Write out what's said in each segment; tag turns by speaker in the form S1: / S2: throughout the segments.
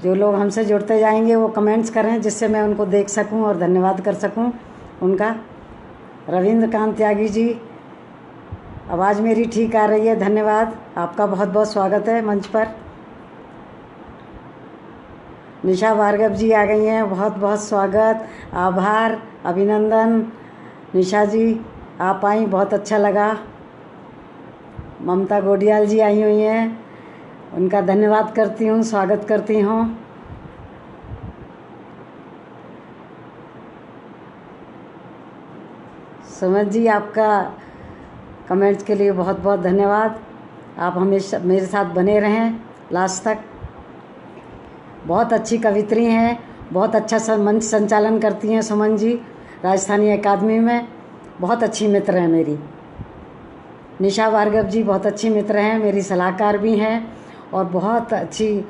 S1: जो लोग हमसे जुड़ते जाएंगे वो कमेंट्स करें, जिससे मैं उनको देख सकूं और धन्यवाद कर सकूं उनका। रविंद्र कांत त्यागी जी, आवाज़ मेरी ठीक आ रही है, धन्यवाद, आपका बहुत बहुत स्वागत है मंच पर। निशा भार्गव जी आ गई हैं, बहुत बहुत स्वागत, आभार, अभिनंदन। निशा जी आप आई, बहुत अच्छा लगा। ममता गोडियाल जी आई हुई हैं, उनका धन्यवाद करती हूँ, स्वागत करती हूँ। सुमित जी आपका कमेंट्स के लिए बहुत बहुत धन्यवाद। आप हमेशा मेरे साथ बने रहें लास्ट तक। बहुत अच्छी कवित्री हैं, बहुत अच्छा मंच संचालन करती हैं सुमन जी राजस्थानी अकादमी में, बहुत अच्छी मित्र हैं मेरी। निशा भार्गव जी बहुत अच्छी मित्र हैं, मेरी सलाहकार भी हैं और बहुत अच्छी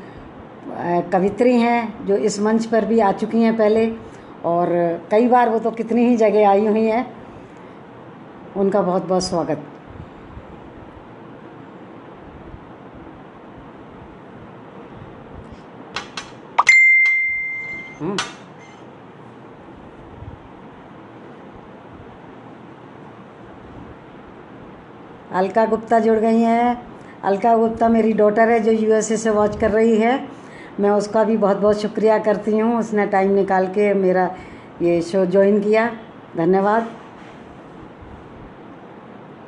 S1: कवित्री हैं, जो इस मंच पर भी आ चुकी हैं पहले, और कई बार वो तो कितनी ही जगह आई हुई हैं। उनका बहुत बहुत स्वागत। अलका गुप्ता जुड़ गई हैं। अलका गुप्ता मेरी डॉटर है जो यूएसए से वॉच कर रही है, मैं उसका भी बहुत बहुत शुक्रिया करती हूँ, उसने टाइम निकाल के मेरा ये शो ज्वाइन किया, धन्यवाद।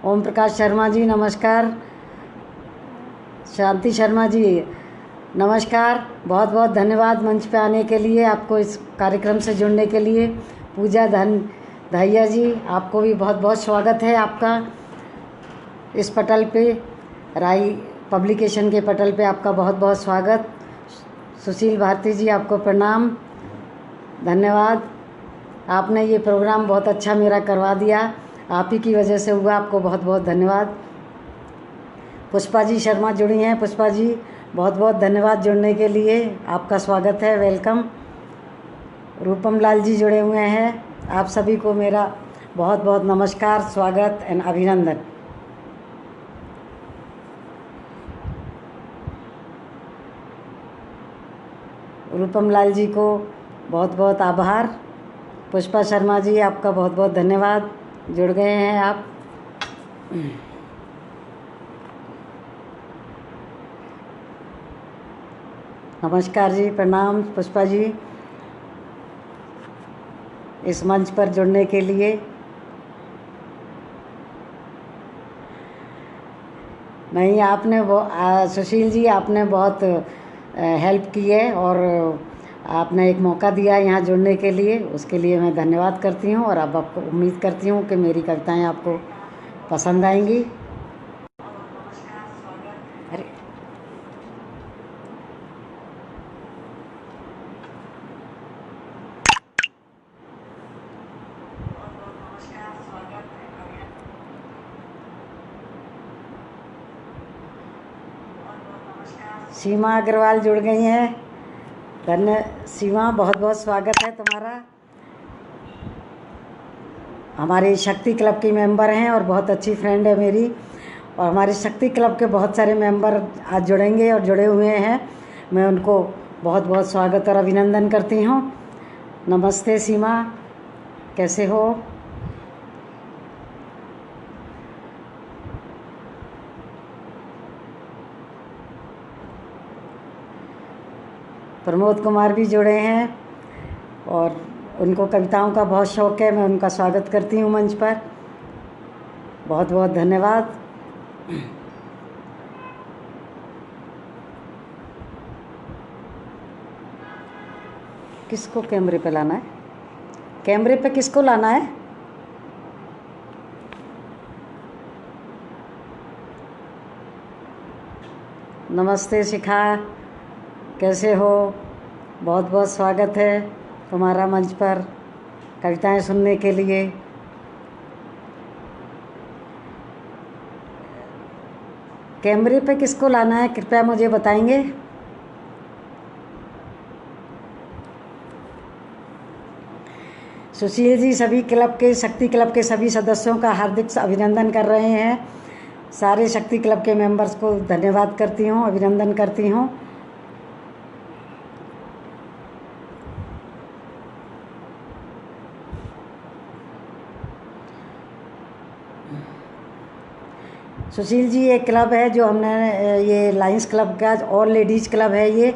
S1: ओम प्रकाश शर्मा जी नमस्कार। शांति शर्मा जी नमस्कार, बहुत बहुत धन्यवाद मंच पे आने के लिए, आपको इस कार्यक्रम से जुड़ने के लिए। पूजा दहिया जी आपको भी बहुत बहुत स्वागत है आपका इस पटल पे, राई पब्लिकेशन के पटल पे आपका बहुत बहुत स्वागत। सुशील भारती जी आपको प्रणाम, धन्यवाद, आपने ये प्रोग्राम बहुत अच्छा मेरा करवा दिया, आप ही की वजह से हुआ, आपको बहुत बहुत धन्यवाद। पुष्पा जी शर्मा जुड़ी हैं, पुष्पा जी बहुत बहुत धन्यवाद जुड़ने के लिए, आपका स्वागत है, वेलकम। रूपम लाल जी जुड़े हुए हैं, आप सभी को मेरा बहुत बहुत नमस्कार, स्वागत एंड अभिनंदन। रूपम लाल जी को बहुत बहुत आभार। पुष्पा शर्मा जी आपका बहुत बहुत धन्यवाद, जुड़ गए हैं आप। नमस्कार जी, प्रणाम पुष्पा जी, इस मंच पर जुड़ने के लिए। नहीं, आपने वो सुशील जी आपने बहुत हेल्प की है और आपने एक मौका दिया है यहाँ जुड़ने के लिए, उसके लिए मैं धन्यवाद करती हूँ। और अब आपको उम्मीद करती हूँ कि मेरी कविताएं आपको पसंद आएंगी। अरे सीमा अग्रवाल जुड़ गई हैं, धन्य सीमा, बहुत बहुत स्वागत है तुम्हारा। हमारी शक्ति क्लब की मेंबर हैं और बहुत अच्छी फ्रेंड है मेरी, और हमारे शक्ति क्लब के बहुत सारे मेंबर आज जुड़ेंगे और जुड़े हुए हैं, मैं उनको बहुत बहुत स्वागत और अभिनंदन करती हूँ। नमस्ते सीमा, कैसे हो? प्रमोद कुमार भी जुड़े हैं और उनको कविताओं का बहुत शौक़ है, मैं उनका स्वागत करती हूँ मंच पर, बहुत बहुत धन्यवाद। किसको कैमरे पे लाना है? कैमरे पे किसको लाना है? नमस्ते शिखा, कैसे हो? बहुत बहुत स्वागत है तुम्हारा मंच पर कविताएं सुनने के लिए। कैमरे पे किसको लाना है, कृपया मुझे बताएंगे। सुशील जी सभी क्लब के, शक्ति क्लब के सभी सदस्यों का हार्दिक अभिनंदन कर रहे हैं, सारे शक्ति क्लब के मेंबर्स को धन्यवाद करती हूँ, अभिनंदन करती हूँ। सुशील जी एक क्लब है जो हमने ये लायंस क्लब का ऑल लेडीज़ क्लब है, ये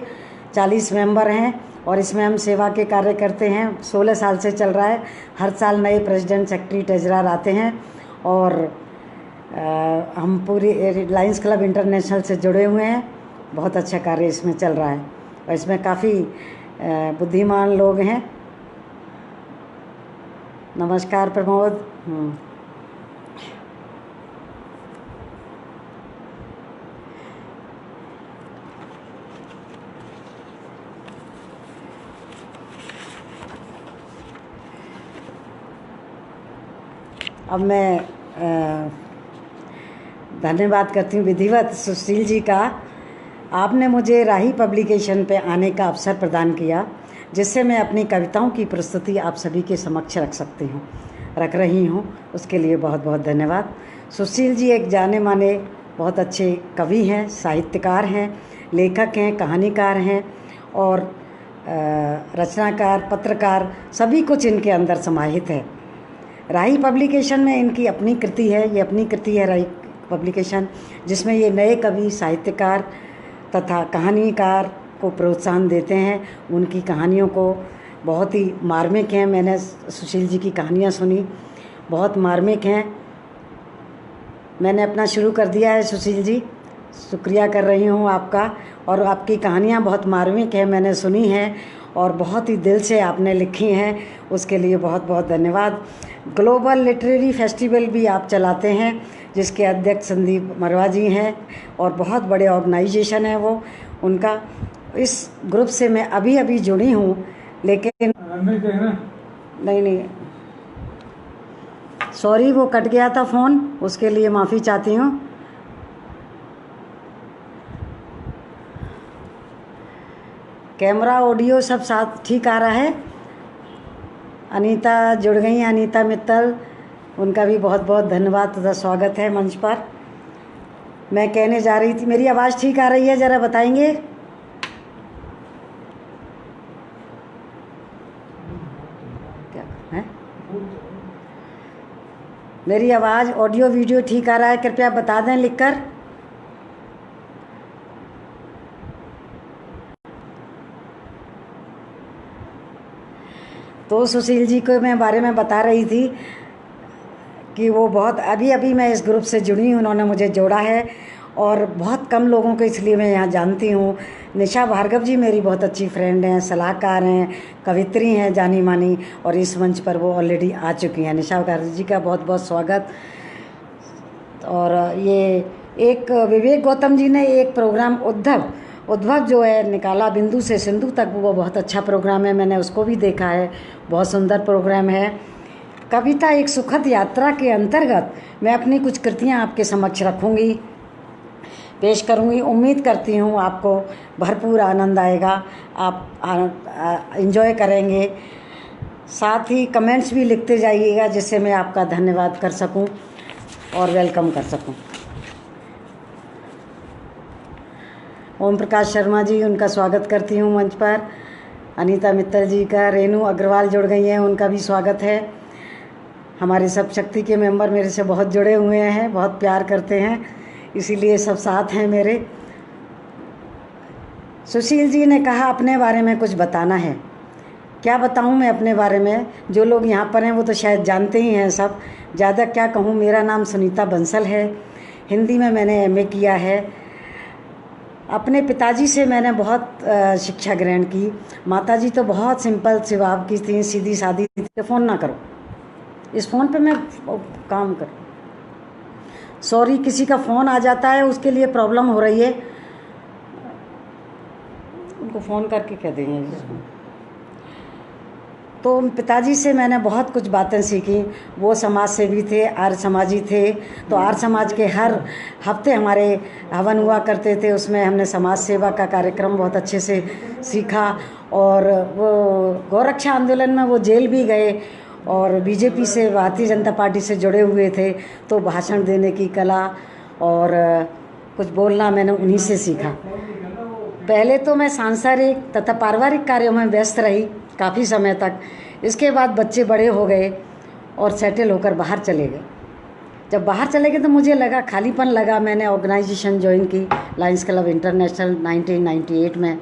S1: 40 मेंबर हैं और इसमें हम सेवा के कार्य करते हैं। 16 साल से चल रहा है। हर साल नए प्रेसिडेंट, सेक्रेटरी, ट्रेजरर आते हैं और हम पूरी लायंस क्लब इंटरनेशनल से जुड़े हुए हैं। बहुत अच्छा कार्य इसमें चल रहा है और इसमें काफ़ी बुद्धिमान लोग हैं। नमस्कार प्रमोद। अब मैं धन्यवाद करती हूँ विधिवत सुशील जी का। आपने मुझे राही पब्लिकेशन पे आने का अवसर प्रदान किया, जिससे मैं अपनी कविताओं की प्रस्तुति आप सभी के समक्ष रख रही हूँ। उसके लिए बहुत बहुत धन्यवाद। सुशील जी एक जाने माने बहुत अच्छे कवि हैं, साहित्यकार हैं, लेखक हैं, कहानीकार हैं और रचनाकार, पत्रकार, सभी कुछ इनके अंदर समाहित है। राही पब्लिकेशन में इनकी अपनी कृति है, ये अपनी कृति है राही पब्लिकेशन, जिसमें ये नए कवि, साहित्यकार तथा कहानीकार को प्रोत्साहन देते हैं। उनकी कहानियों को बहुत ही मार्मिक हैं। मैंने सुशील जी की कहानियाँ सुनी, बहुत मार्मिक हैं। मैंने अपना शुरू कर दिया है सुशील जी, शुक्रिया कर रही हूँ आपका। और आपकी कहानियाँ बहुत मार्मिक है, मैंने सुनी है और बहुत ही दिल से आपने लिखी हैं, उसके लिए बहुत बहुत धन्यवाद। ग्लोबल लिटरेरी फेस्टिवल भी आप चलाते हैं, जिसके अध्यक्ष संदीप मरवा जी हैं और बहुत बड़े ऑर्गेनाइजेशन है वो उनका। इस ग्रुप से मैं अभी अभी जुड़ी हूँ, लेकिन नहीं, सॉरी, वो कट गया था फ़ोन, उसके लिए माफ़ी चाहती हूँ। कैमरा, ऑडियो सब साथ ठीक आ रहा है। अनीता जुड़ गई, अनीता मित्तल, उनका भी बहुत बहुत धन्यवाद तथा स्वागत है मंच पर। मैं कहने जा रही थी, मेरी आवाज़ ठीक आ रही है, ज़रा बताएंगे? क्या है? मेरी आवाज़, ऑडियो, वीडियो ठीक आ रहा है? कृपया बता दें लिखकर। तो सुशील जी को मैं बारे में बता रही थी कि वो बहुत अभी मैं इस ग्रुप से जुड़ी हूँ, उन्होंने मुझे जोड़ा है और बहुत कम लोगों को इसलिए मैं यहाँ जानती हूँ। निशा भार्गव जी मेरी बहुत अच्छी फ्रेंड हैं, सलाहकार हैं, कवित्री हैं जानी मानी, और इस मंच पर वो ऑलरेडी आ चुकी हैं। निशा भार्गव जी का बहुत बहुत स्वागत। और ये एक विवेक गौतम जी ने एक प्रोग्राम उद्धव जो है निकाला, बिंदु से सिंधु तक, वो बहुत अच्छा प्रोग्राम है, मैंने उसको भी देखा है, बहुत सुंदर प्रोग्राम है। कविता एक सुखद यात्रा के अंतर्गत मैं अपनी कुछ कृतियाँ आपके समक्ष रखूँगी, पेश करूँगी। उम्मीद करती हूँ आपको भरपूर आनंद आएगा, आप एंजॉय करेंगे। साथ ही कमेंट्स भी लिखते जाइएगा, जिससे मैं आपका धन्यवाद कर सकूँ और वेलकम कर सकूँ। ओम प्रकाश शर्मा जी, उनका स्वागत करती हूँ मंच पर। अनीता मित्तल जी का, रेनू अग्रवाल जुड़ गई हैं, उनका भी स्वागत है। हमारे सब शक्ति के मेंबर मेरे से बहुत जुड़े हुए हैं, बहुत प्यार करते हैं, इसीलिए सब साथ हैं मेरे। सुशील जी ने कहा अपने बारे में कुछ बताना है। क्या बताऊं मैं अपने बारे में? जो लोग यहाँ पर हैं वो तो शायद जानते ही हैं सब, ज़्यादा क्या कहूँ। मेरा नाम सुनीता बंसल है, हिंदी में मैंने एमए किया है। अपने पिताजी से मैंने बहुत शिक्षा ग्रहण की। माताजी तो बहुत सिंपल स्वभाव की थी, सीधी सादी थी। फ़ोन ना करो, इस फ़ोन पे मैं काम कर, सॉरी, किसी का फ़ोन आ जाता है, उसके लिए प्रॉब्लम हो रही है, उनको फ़ोन करके कह देंगे। तो पिताजी से मैंने बहुत कुछ बातें सीखी। वो समाज सेवी थे, आर्य समाजी थे, तो आर्य समाज के हर हफ्ते हमारे हवन हुआ करते थे, उसमें हमने समाज सेवा का कार्यक्रम बहुत अच्छे से सीखा। और वो गौरक्षा आंदोलन में वो जेल भी गए और बीजेपी से, भारतीय जनता पार्टी से जुड़े हुए थे, तो भाषण देने की कला और कुछ बोलना मैंने उन्हीं से सीखा। पहले तो मैं सांसारिक तथा पारिवारिक कार्यों में व्यस्त रही काफ़ी समय तक। इसके बाद बच्चे बड़े हो गए और सेटल होकर बाहर चले गए। जब बाहर चले गए तो मुझे लगा, खालीपन लगा। मैंने ऑर्गेनाइजेशन ज्वाइन की, लायंस क्लब इंटरनेशनल 1998 में।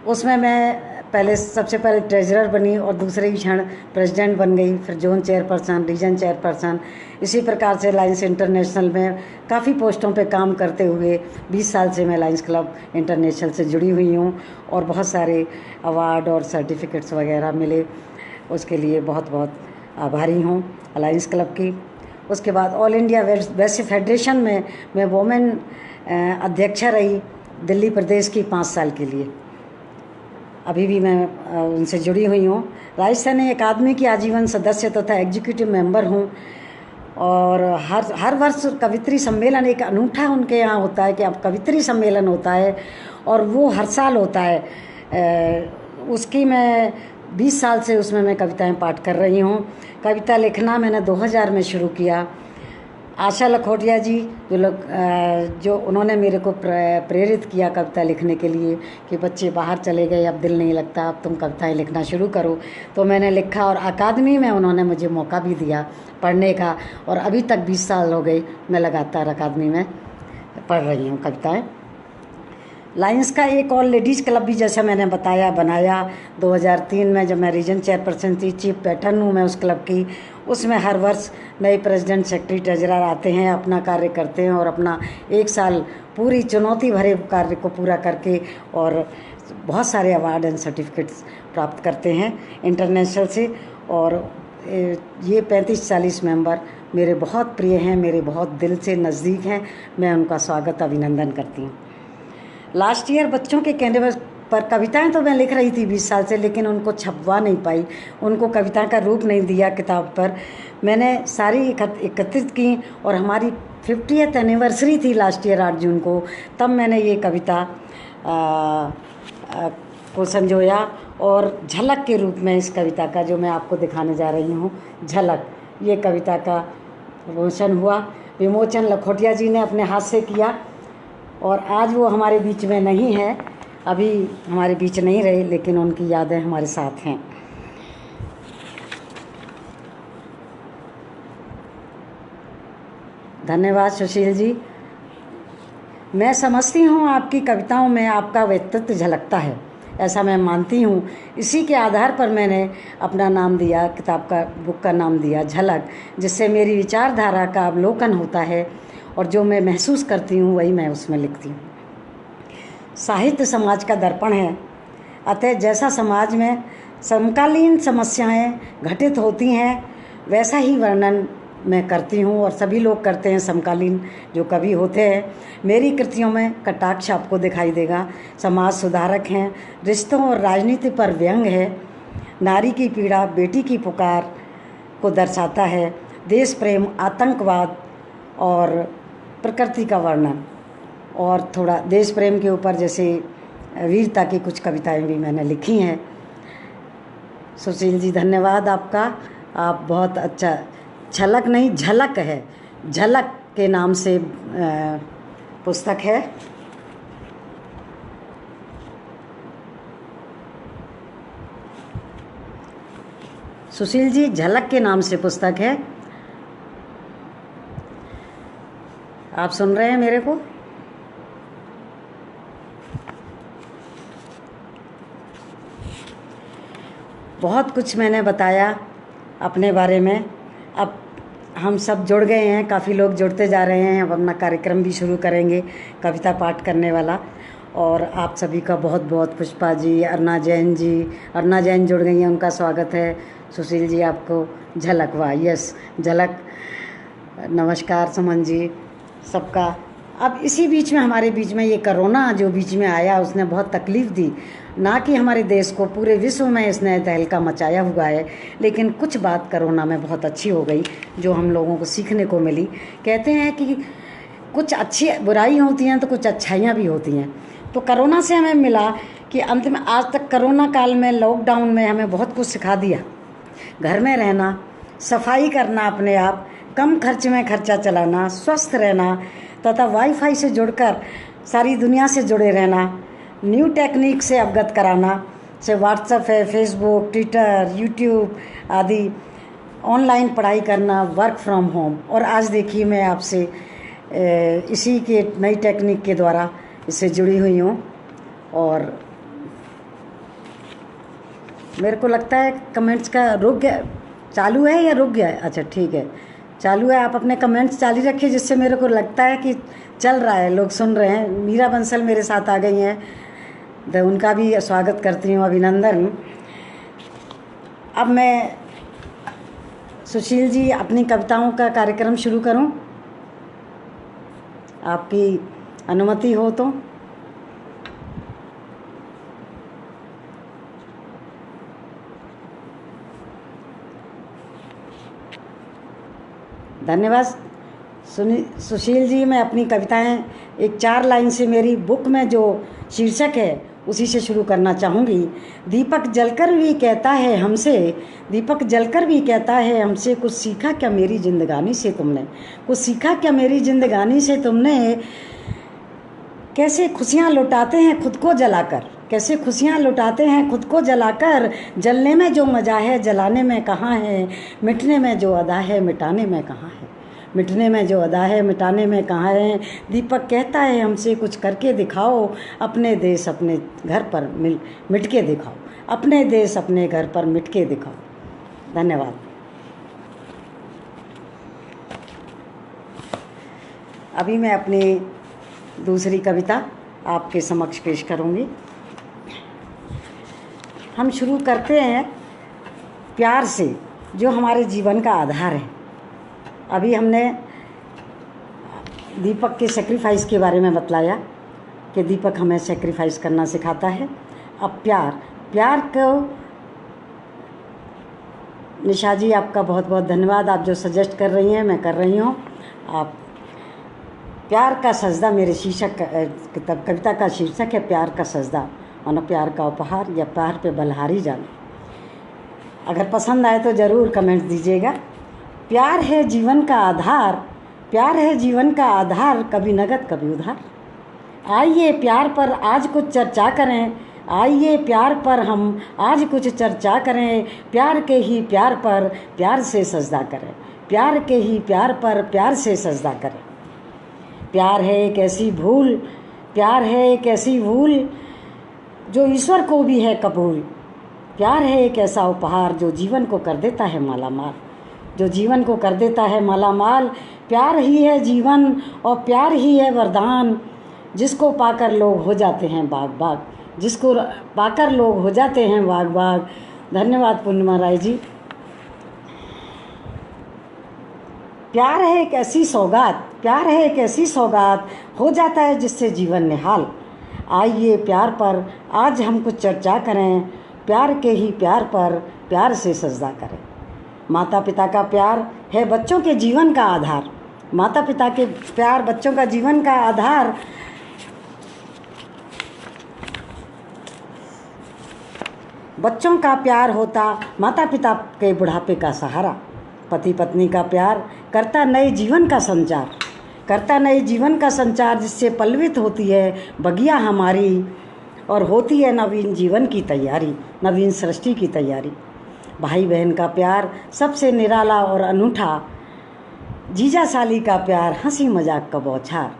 S1: उसमें मैं सबसे पहले ट्रेजरर बनी और दूसरे ही क्षण प्रेसिडेंट बन गई, फिर जोन चेयरपर्सन, रीजन चेयरपर्सन। इसी प्रकार से लायंस इंटरनेशनल में काफ़ी पोस्टों पे काम करते हुए 20 साल से मैं लायंस क्लब इंटरनेशनल से जुड़ी हुई हूँ और बहुत सारे अवार्ड और सर्टिफिकेट्स वगैरह मिले, उसके लिए बहुत बहुत आभारी हूँ लायंस क्लब की। उसके बाद ऑल इंडिया वेस्ट फेडरेशन में मैं वोमेन अध्यक्षा रही दिल्ली प्रदेश की 5 साल के लिए। अभी भी मैं उनसे जुड़ी हुई हूँ। राजस्थानी अकादमी की आजीवन सदस्य तथा एग्जीक्यूटिव मेंबर हूँ। और हर वर्ष कवित्री सम्मेलन एक अनूठा उनके यहाँ होता है कि अब कवित्री सम्मेलन होता है और वो हर साल होता है। उसकी मैं 20 साल से उसमें मैं कविताएं पाठ कर रही हूँ। कविता लिखना मैंने 2000 में शुरू किया। आशा लखोटिया जी जो उन्होंने मेरे को प्रेरित किया कविता लिखने के लिए कि बच्चे बाहर चले गए, अब दिल नहीं लगता, अब तुम कविताएं लिखना शुरू करो। तो मैंने लिखा और अकादमी में उन्होंने मुझे मौका भी दिया पढ़ने का, और अभी तक 20 साल हो गए मैं लगातार अकादमी में पढ़ रही हूँ कविताएँ। लायंस का एक और लेडीज़ क्लब भी जैसा मैंने बताया बनाया 2003 में, जब मैं रीजन चेयरपर्सन थी। चीफ पैटर्न हूँ मैं उस क्लब की। उसमें हर वर्ष नए प्रेसिडेंट, सेक्रेटरी, ट्रेजरर आते हैं, अपना कार्य करते हैं और अपना 1 साल पूरी चुनौती भरे कार्य को पूरा करके और बहुत सारे अवार्ड एंड सर्टिफिकेट्स प्राप्त करते हैं इंटरनेशनल से। और ये 35-40 मेंबर मेरे बहुत प्रिय हैं, मेरे बहुत दिल से नज़दीक हैं। मैं उनका स्वागत अभिनंदन करती हूँ। लास्ट ईयर बच्चों के कैनवस पर कविताएं तो मैं लिख रही थी 20 साल से, लेकिन उनको छपवा नहीं पाई, उनको कविता का रूप नहीं दिया किताब पर। मैंने सारी एकत्रित की और हमारी 50th एनिवर्सरी थी लास्ट ईयर 8 जून को, तब मैंने ये कविता को संजोया और झलक के रूप में इस कविता का, जो मैं आपको दिखाने जा रही हूँ, झलक, ये कविता का विमोचन लखोटिया जी ने अपने हाथ से किया। और आज वो हमारे बीच में नहीं है, अभी हमारे बीच नहीं रहे, लेकिन उनकी यादें हमारे साथ हैं। धन्यवाद सुशील जी। मैं समझती हूँ आपकी कविताओं में आपका व्यक्तित्व झलकता है, ऐसा मैं मानती हूँ। इसी के आधार पर मैंने अपना नाम दिया, बुक का नाम दिया झलक, जिससे मेरी विचारधारा का अवलोकन होता है और जो मैं महसूस करती हूँ वही मैं उसमें लिखती हूँ। साहित्य समाज का दर्पण है, अतः जैसा समाज में समकालीन समस्याएं घटित होती हैं वैसा ही वर्णन मैं करती हूँ और सभी लोग करते हैं, समकालीन जो कवि होते हैं। मेरी कृतियों में कटाक्ष आपको दिखाई देगा। समाज सुधारक हैं, रिश्तों और राजनीति पर व्यंग है, नारी की पीड़ा, बेटी की पुकार को दर्शाता है, देश प्रेम, आतंकवाद और प्रकृति का वर्णन, और थोड़ा देश प्रेम के ऊपर जैसे वीरता की कुछ कविताएं भी मैंने लिखी हैं। सुशील जी धन्यवाद आपका, आप बहुत अच्छा। झलक नहीं झलक है, झलक के नाम से पुस्तक है। सुशील जी झलक के नाम से पुस्तक है। आप सुन रहे हैं मेरे को? बहुत कुछ मैंने बताया अपने बारे में। अब हम सब जुड़ गए हैं, काफ़ी लोग जुड़ते जा रहे हैं। अब अपना कार्यक्रम भी शुरू करेंगे कविता पाठ करने वाला। और आप सभी का बहुत बहुत, पुष्पा जी, अरुणा जैन जुड़ गई हैं, उनका स्वागत है। सुशील जी आपको झलक, वाह यस झलक, नमस्कार सुमन जी सबका। अब इसी बीच में हमारे बीच में ये कोरोना जो बीच में आया उसने बहुत तकलीफ़ दी, ना कि हमारे देश को, पूरे विश्व में इसने तहलका मचाया हुआ है। लेकिन कुछ बात कोरोना में बहुत अच्छी हो गई जो हम लोगों को सीखने को मिली। कहते हैं कि कुछ अच्छी बुराई होती हैं तो कुछ अच्छाइयाँ भी होती हैं। तो कोरोना से हमें मिला कि अंत में आज तक कोरोना काल में, लॉकडाउन में हमें बहुत कुछ सिखा दिया। घर में रहना, सफाई करना अपने आप, कम खर्च में खर्चा चलाना, स्वस्थ रहना तथा वाईफाई से जुड़कर सारी दुनिया से जुड़े रहना, न्यू टेक्निक से अवगत कराना, से व्हाट्सएप है, फेसबुक, ट्विटर, यूट्यूब आदि, ऑनलाइन पढ़ाई करना, वर्क फ्रॉम होम। और आज देखिए मैं आपसे इसी के नई टेक्निक के द्वारा इससे जुड़ी हुई हूँ। और मेरे को लगता है कमेंट्स का रुक गया, चालू है या रुक गया है? अच्छा ठीक है, चालू है। आप अपने कमेंट्स जारी रखिए, जिससे मेरे को लगता है कि चल रहा है, लोग सुन रहे हैं। मीरा बंसल मेरे साथ आ गई हैं, तो उनका भी स्वागत करती हूँ, अभिनंदन। अब मैं सुशील जी अपनी कविताओं का कार्यक्रम शुरू करूं, आपकी अनुमति हो तो। धन्यवाद सुशील जी। मैं अपनी कविताएं एक 4 लाइन से मेरी बुक में जो शीर्षक है उसी से शुरू करना चाहूँगी। दीपक जलकर भी कहता है हमसे, दीपक जलकर भी कहता है हमसे, कुछ सीखा क्या मेरी जिंदगानी से तुमने, कुछ सीखा क्या मेरी जिंदगानी से तुमने। कैसे खुशियाँ लुटाते हैं खुद को जलाकर, कैसे खुशियाँ लुटाते हैं खुद को जलाकर। जलने में जो मज़ा है जलाने में कहाँ है, मिटने में जो अदा है मिटाने में कहाँ है, मिटने में जो अदा है मिटाने में कहाँ है। दीपक कहता है हमसे कुछ करके दिखाओ, अपने देश अपने घर पर मिट के दिखाओ, अपने देश अपने घर पर मिट के दिखाओ। धन्यवाद। अभी मैं अपनी दूसरी कविता आपके समक्ष पेश करूँगी। हम शुरू करते हैं प्यार से, जो हमारे जीवन का आधार है। अभी हमने दीपक के सेक्रीफाइस के बारे में बतलाया कि दीपक हमें सेक्रीफाइस करना सिखाता है। अब प्यार को, निशा जी आपका बहुत बहुत धन्यवाद। आप जो सजेस्ट कर रही हैं मैं कर रही हूँ। आप प्यार का सजदा, मेरे शीर्षक कविता का शीर्षक है प्यार का सजदा, और प्यार का उपहार या प्यार पे बलहारी जाने। अगर पसंद आए तो ज़रूर कमेंट दीजिएगा। प्यार है जीवन का आधार, प्यार है जीवन का आधार, कभी नगद कभी उधार। आइए प्यार पर आज कुछ चर्चा करें, आइए प्यार पर हम आज कुछ चर्चा करें। प्यार के ही प्यार पर प्यार से सजदा करें, प्यार के ही प्यार पर प्यार से सजदा करें। प्यार है एक ऐसी भूल, प्यार है एक ऐसी भूल जो ईश्वर को भी है कबूल। प्यार है एक ऐसा उपहार जो जीवन को कर देता है मालामाल, जो जीवन को कर देता है मालामाल। प्यार ही है जीवन और प्यार ही है वरदान, जिसको पाकर लोग हो जाते हैं बाग बाग, जिसको पाकर लोग हो जाते हैं बाग बाग। धन्यवाद पूर्णिमा राय जी। प्यार है एक ऐसी सौगात, प्यार है एक ऐसी सौगात, हो जाता है जिससे जीवन निहाल। आइए प्यार पर आज हम कुछ चर्चा करें, प्यार के ही प्यार पर प्यार से सजदा करें। माता पिता का प्यार है बच्चों के जीवन का आधार, माता पिता के प्यार बच्चों का जीवन का आधार। बच्चों का प्यार होता माता पिता के बुढ़ापे का सहारा। पति पत्नी का प्यार करता नए जीवन का संचार, करता नए जीवन का संचार, जिससे पल्लवित होती है बगिया हमारी और होती है नवीन जीवन की तैयारी, नवीन सृष्टि की तैयारी। भाई बहन का प्यार सबसे निराला और अनूठा, जीजा साली का प्यार हंसी मजाक का बौछार,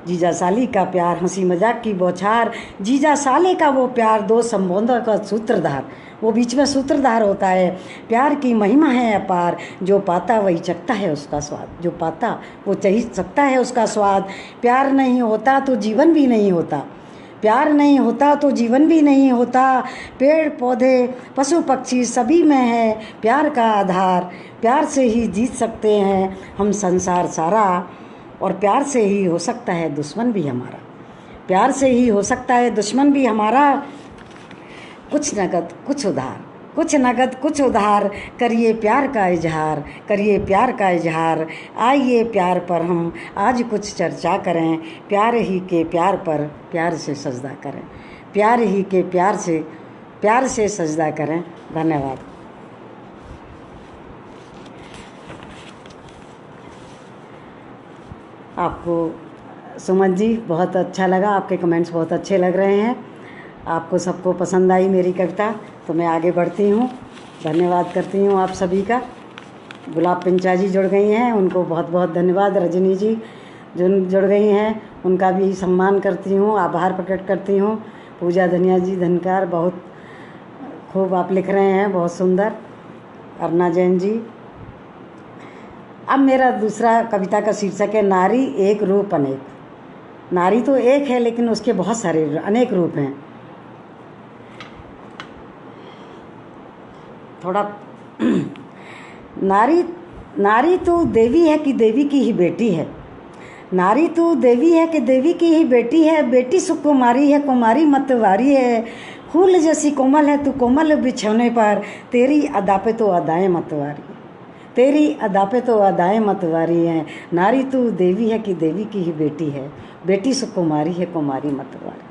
S1: जीजा साली का प्यार हंसी मजाक की बौछार। जीजा साले का वो प्यार दो संबंधों का सूत्रधार, वो बीच में सूत्रधार होता है। प्यार की महिमा है अपार, जो पाता वही चखता है उसका स्वाद, जो पाता वो चही सकता है उसका स्वाद। प्यार नहीं होता तो जीवन भी नहीं होता, प्यार नहीं होता तो जीवन भी नहीं होता। पेड़ पौधे पशु पक्षी सभी में है प्यार का आधार, प्यार से ही जीत सकते हैं हम संसार सारा, और प्यार से ही हो सकता है दुश्मन भी हमारा, प्यार से ही हो सकता है दुश्मन भी हमारा। कुछ नगद कुछ उधार, कुछ नगद कुछ उधार, करिए प्यार का इजहार, करिए प्यार का इजहार। आइए प्यार पर हम आज कुछ चर्चा करें, प्यार ही के प्यार पर प्यार से सजदा करें, प्यार ही के प्यार से सजदा करें। धन्यवाद। आपको सुमन जी बहुत अच्छा लगा, आपके कमेंट्स बहुत अच्छे लग रहे हैं, आपको सबको पसंद आई मेरी कविता, तो मैं आगे बढ़ती हूँ। धन्यवाद करती हूँ आप सभी का। गुलाब पिंचा जी जुड़ गई हैं, उनको बहुत बहुत धन्यवाद। रजनी जी जो जुड़ गई हैं उनका भी सम्मान करती हूँ, आभार प्रकट करती हूँ। पूजा धनिया जी धनकार, बहुत खूब आप लिख रहे हैं, बहुत सुंदर। अरुणा जैन जी। अब मेरा दूसरा कविता का शीर्षक है नारी एक रूप अनेक। नारी तो एक है लेकिन उसके बहुत सारे अनेक रूप हैं। थोड़ा नारी तो देवी है कि देवी की ही बेटी है। नारी तो देवी है कि देवी की ही बेटी है। बेटी सुकुमारी है, कुमारी मतवारी है। फूल जैसी कोमल है तू कोमल बिछौने पर, तेरी अदा पे तो अदाएं मतवारी, तेरी अदा पे तो अदाएं मतवारी हैं। नारी तो देवी है कि देवी की ही बेटी है। बेटी सुकुमारी है, कुमारी मतवारी।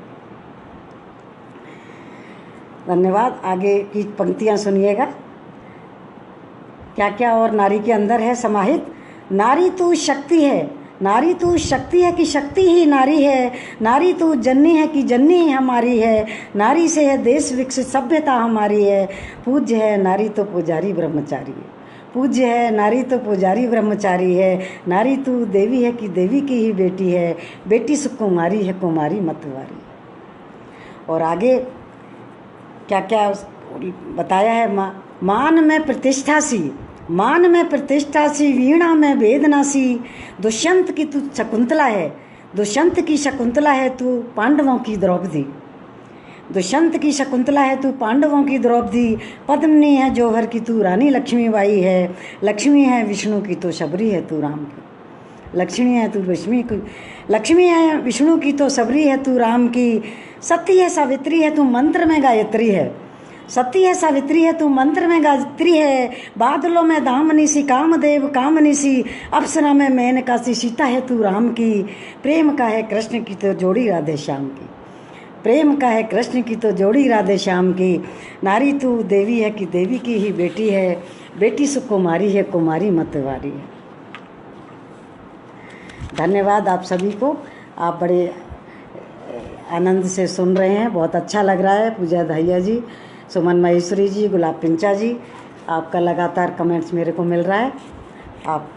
S1: धन्यवाद। आगे की पंक्तियां सुनिएगा क्या क्या और नारी के अंदर है समाहित। नारी तू शक्ति है, नारी तू शक्ति है कि शक्ति ही नारी है। नारी तू जननी है कि जननी ही हमारी है। नारी से है देश विकसित सभ्यता हमारी है। पूज्य है नारी तो पुजारी ब्रह्मचारी है। पूज्य है नारी तो पुजारी ब्रह्मचारी है। नारी तू देवी है कि देवी की ही बेटी है। बेटी सुकुमारी है, कुमारी मतवारी। और आगे क्या क्या बताया है। मान में प्रतिष्ठा सी, मान में प्रतिष्ठा सी, वीणा में वेदना सी। दुष्यंत की तू शकुंतला है, दुष्यंत की शकुंतला है तू पांडवों की द्रौपदी। दुष्यंत की शकुंतला है तू पांडवों की द्रौपदी। पद्मिनी है जौहर की तू रानी लक्ष्मीबाई है। लक्ष्मी है विष्णु की तो शबरी है तू राम की। लक्ष्मी है तू लक्ष्मी है विष्णु की तो शबरी है तू राम की। सती है सावित्री है तू मंत्र में गायत्री है। सती है सावित्री है तू मंत्र में गायत्री है। बादलों में दामनी सी, कामदेव कामनी सी। अप्सरा में मेनका सी, सीता है तू राम की। प्रेम का है कृष्ण की तो जोड़ी राधे श्याम की। प्रेम का है कृष्ण की तो जोड़ी राधे श्याम की। नारी तू देवी है कि देवी की ही बेटी है। बेटी सुकुमारी है, कुमारी मतवारी है। धन्यवाद आप सभी को। आप बड़े आनंद से सुन रहे हैं, बहुत अच्छा लग रहा है। पूजा दहिया जी, सुमन महेश्वरी जी, गुलाब पिंचा जी, आपका लगातार कमेंट्स मेरे को मिल रहा है। आप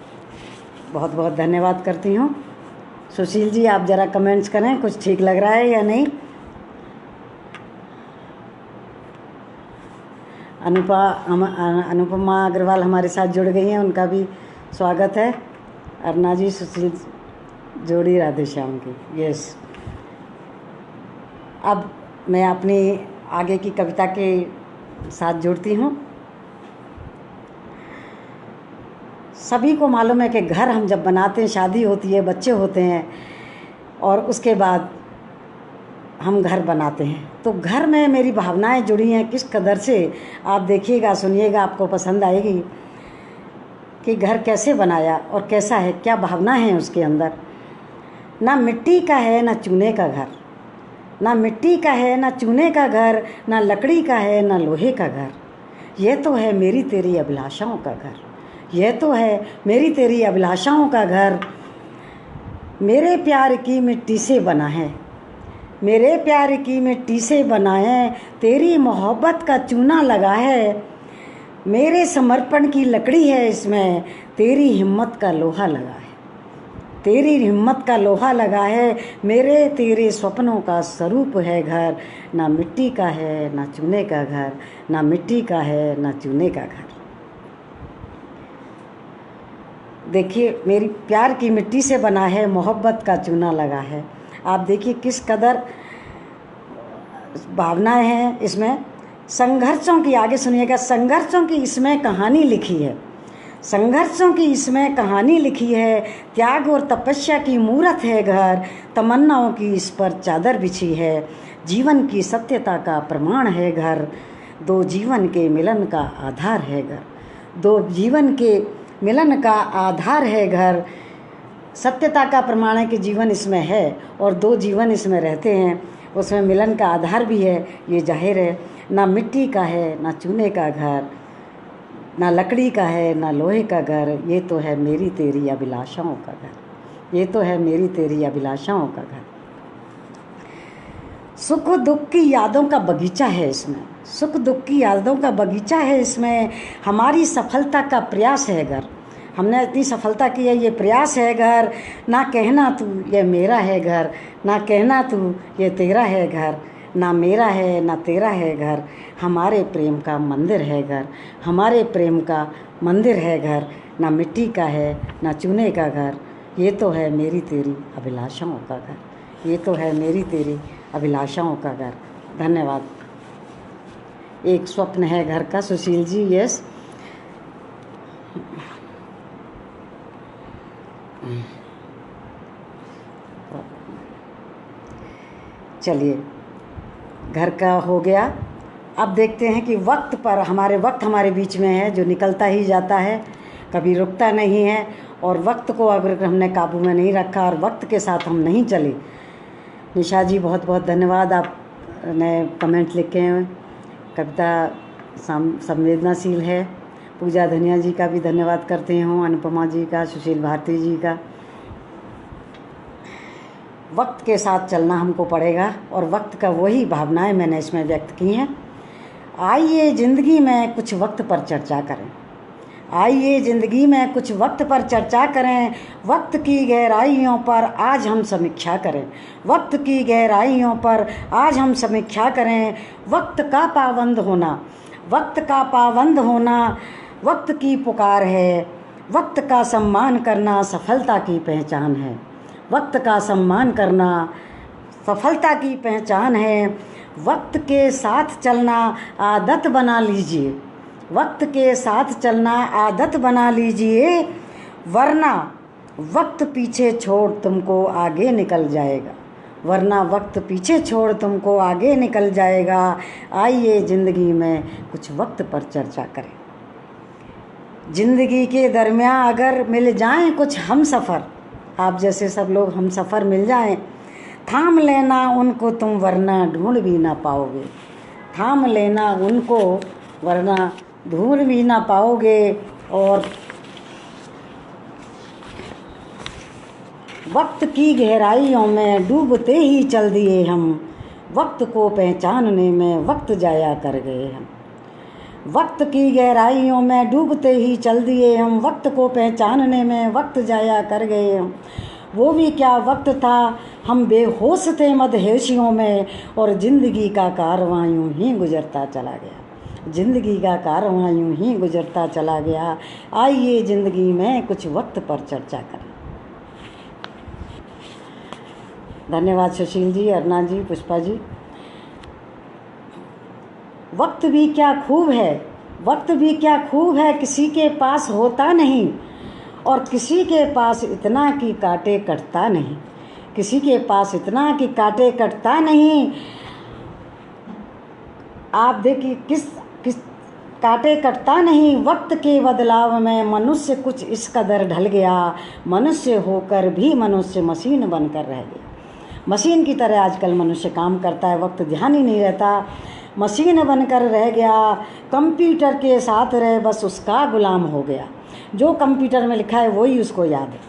S1: बहुत बहुत धन्यवाद करती हूँ। सुशील जी आप ज़रा कमेंट्स करें, कुछ ठीक लग रहा है या नहीं। अनुपमा अग्रवाल हमारे साथ जुड़ गई हैं, उनका भी स्वागत है। अरुणा जी, सुशील, जोड़ी राधे श्याम की। यस। अब मैं अपनी आगे की कविता के साथ जुड़ती हूँ। सभी को मालूम है कि घर हम जब बनाते हैं, शादी होती है, बच्चे होते हैं और उसके बाद हम घर बनाते हैं, तो घर में मेरी भावनाएं जुड़ी हैं किस कदर से। आप देखिएगा, सुनिएगा, आपको पसंद आएगी कि घर कैसे बनाया और कैसा है, क्या भावना है उसके अंदर। ना मिट्टी का है ना चूने का घर, ना मिट्टी का है ना चूने का घर, ना लकड़ी का है ना लोहे का घर। यह तो है मेरी तेरी अभिलाषाओं का घर, यह तो है मेरी तेरी अभिलाषाओं का घर। मेरे प्यार की मिट्टी से बना है, मेरे प्यार की मिट्टी से बना है। तेरी मोहब्बत का चूना लगा है। मेरे समर्पण की लकड़ी है इसमें, तेरी हिम्मत का लोहा लगा है। तेरी हिम्मत का लोहा लगा है। मेरे तेरे सपनों का स्वरूप है घर। ना मिट्टी का है ना चूने का घर, ना मिट्टी का है ना चूने का घर। देखिए, मेरी प्यार की मिट्टी से बना है, मोहब्बत का चूना लगा है। आप देखिए किस कदर भावनाएं हैं इसमें। संघर्षों की, आगे सुनिएगा, संघर्षों की इसमें कहानी लिखी है। संघर्षों की इसमें कहानी लिखी है। त्याग और तपस्या की मूरत है घर। तमन्नाओं की इस पर चादर बिछी है। जीवन की सत्यता का प्रमाण है घर। दो जीवन के मिलन का आधार है घर। दो जीवन के मिलन का आधार है घर। सत्यता का प्रमाण है कि जीवन इसमें है और दो जीवन इसमें रहते हैं, उसमें मिलन का आधार भी है, ये जाहिर है। ना मिट्टी का है ना चूने का घर, ना लकड़ी का है ना लोहे का घर। ये तो है मेरी तेरी अभिलाषाओं का घर, ये तो है मेरी तेरी अभिलाषाओं का घर। सुख दुख की यादों का बगीचा है इसमें, सुख दुख की यादों का बगीचा है इसमें। हमारी सफलता का प्रयास है घर, हमने इतनी सफलता की है ये प्रयास है घर। ना कहना तू ये मेरा है घर, ना कहना तू ये तेरा है घर, ना मेरा है ना तेरा है घर, हमारे प्रेम का मंदिर है घर, हमारे प्रेम का मंदिर है घर। ना मिट्टी का है ना चूने का घर, ये तो है मेरी तेरी अभिलाषाओं का घर, ये तो है मेरी तेरी अभिलाषाओं का घर। धन्यवाद। एक स्वप्न है घर का, सुशील जी। यस, चलिए घर का हो गया। अब देखते हैं कि वक्त पर वक्त हमारे बीच में है जो निकलता ही जाता है, कभी रुकता नहीं है। और वक्त को अगर हमने काबू में नहीं रखा और वक्त के साथ हम नहीं चले। निशा जी बहुत बहुत धन्यवाद, आपने कमेंट लिखे हैं, कविता संवेदनाशील है। पूजा धनिया जी का भी धन्यवाद करते हूँ, अनुपमा जी का, सुशील भारती जी का। वक्त के साथ चलना हमको पड़ेगा और वक्त का वही भावनाएं मैंने इसमें व्यक्त की हैं। आइए ज़िंदगी में कुछ वक्त पर चर्चा करें, आइए ज़िंदगी में कुछ वक्त पर चर्चा करें। वक्त की गहराइयों पर आज हम समीक्षा करें, वक्त की गहराइयों पर आज हम समीक्षा करें। वक्त का पाबंद होना, वक्त का पाबंद होना वक्त की पुकार है। वक्त का सम्मान करना सफलता की पहचान है, वक्त का सम्मान करना सफलता की पहचान है। वक्त के साथ चलना आदत बना लीजिए, वक्त के साथ चलना आदत बना लीजिए, वरना वक्त पीछे छोड़ तुमको आगे निकल जाएगा, वरना वक्त पीछे छोड़ तुमको आगे निकल जाएगा। आइए ज़िंदगी में कुछ वक्त पर चर्चा करें। ज़िंदगी के दरमियान अगर मिल जाएं कुछ हम सफ़र, आप जैसे सब लोग हम सफ़र मिल जाएं, थाम लेना उनको तुम वरना ढूंढ भी ना पाओगे, थाम लेना उनको वरना ढूंढ भी ना पाओगे। और वक्त की गहराइयों में डूबते ही चल दिए हम, वक्त को पहचानने में वक्त जाया कर गए हम, वक्त की गहराइयों में डूबते ही चल दिए हम, वक्त को पहचानने में वक्त जाया कर गए हम। वो भी क्या वक्त था, हम बेहोश थे मदहोशियों में, और ज़िंदगी का कारवां यूं ही गुजरता चला गया, ज़िंदगी का कारवां यूं ही गुजरता चला गया। आइए ज़िंदगी में कुछ वक्त पर चर्चा करें। धन्यवाद सुशील जी, अरुणा जी, पुष्पा जी। वक्त भी क्या खूब है, वक्त भी क्या खूब है, किसी के पास होता नहीं और किसी के पास इतना कि काटे कटता नहीं, किसी के पास इतना कि काटे कटता नहीं। आप देखिए किस किस काटे कटता नहीं। वक्त के बदलाव में मनुष्य कुछ इस कदर ढल गया, मनुष्य होकर भी मनुष्य मशीन बनकर रह गया। मशीन की तरह आजकल मनुष्य काम करता है, वक्त ध्यान ही नहीं रहता, मशीन बनकर रह गया। कंप्यूटर के साथ रहे, बस उसका गुलाम हो गया। जो कंप्यूटर में लिखा है वही उसको याद है,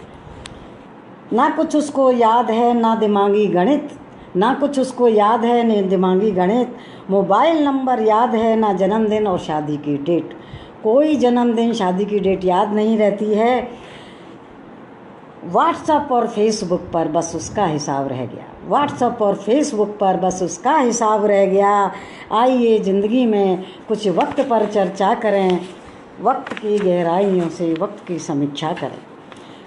S1: ना कुछ उसको याद है, ना दिमागी गणित, ना कुछ उसको याद है न दिमागी गणित। मोबाइल नंबर याद है, ना जन्मदिन और शादी की डेट, कोई जन्मदिन शादी की डेट याद नहीं रहती है। व्हाट्सएप और फेसबुक पर बस उसका हिसाब रह गया, व्हाट्सएप और फेसबुक पर बस उसका हिसाब रह गया। आइए ज़िंदगी में कुछ वक्त पर चर्चा करें, वक्त की गहराइयों से वक्त की समीक्षा करें।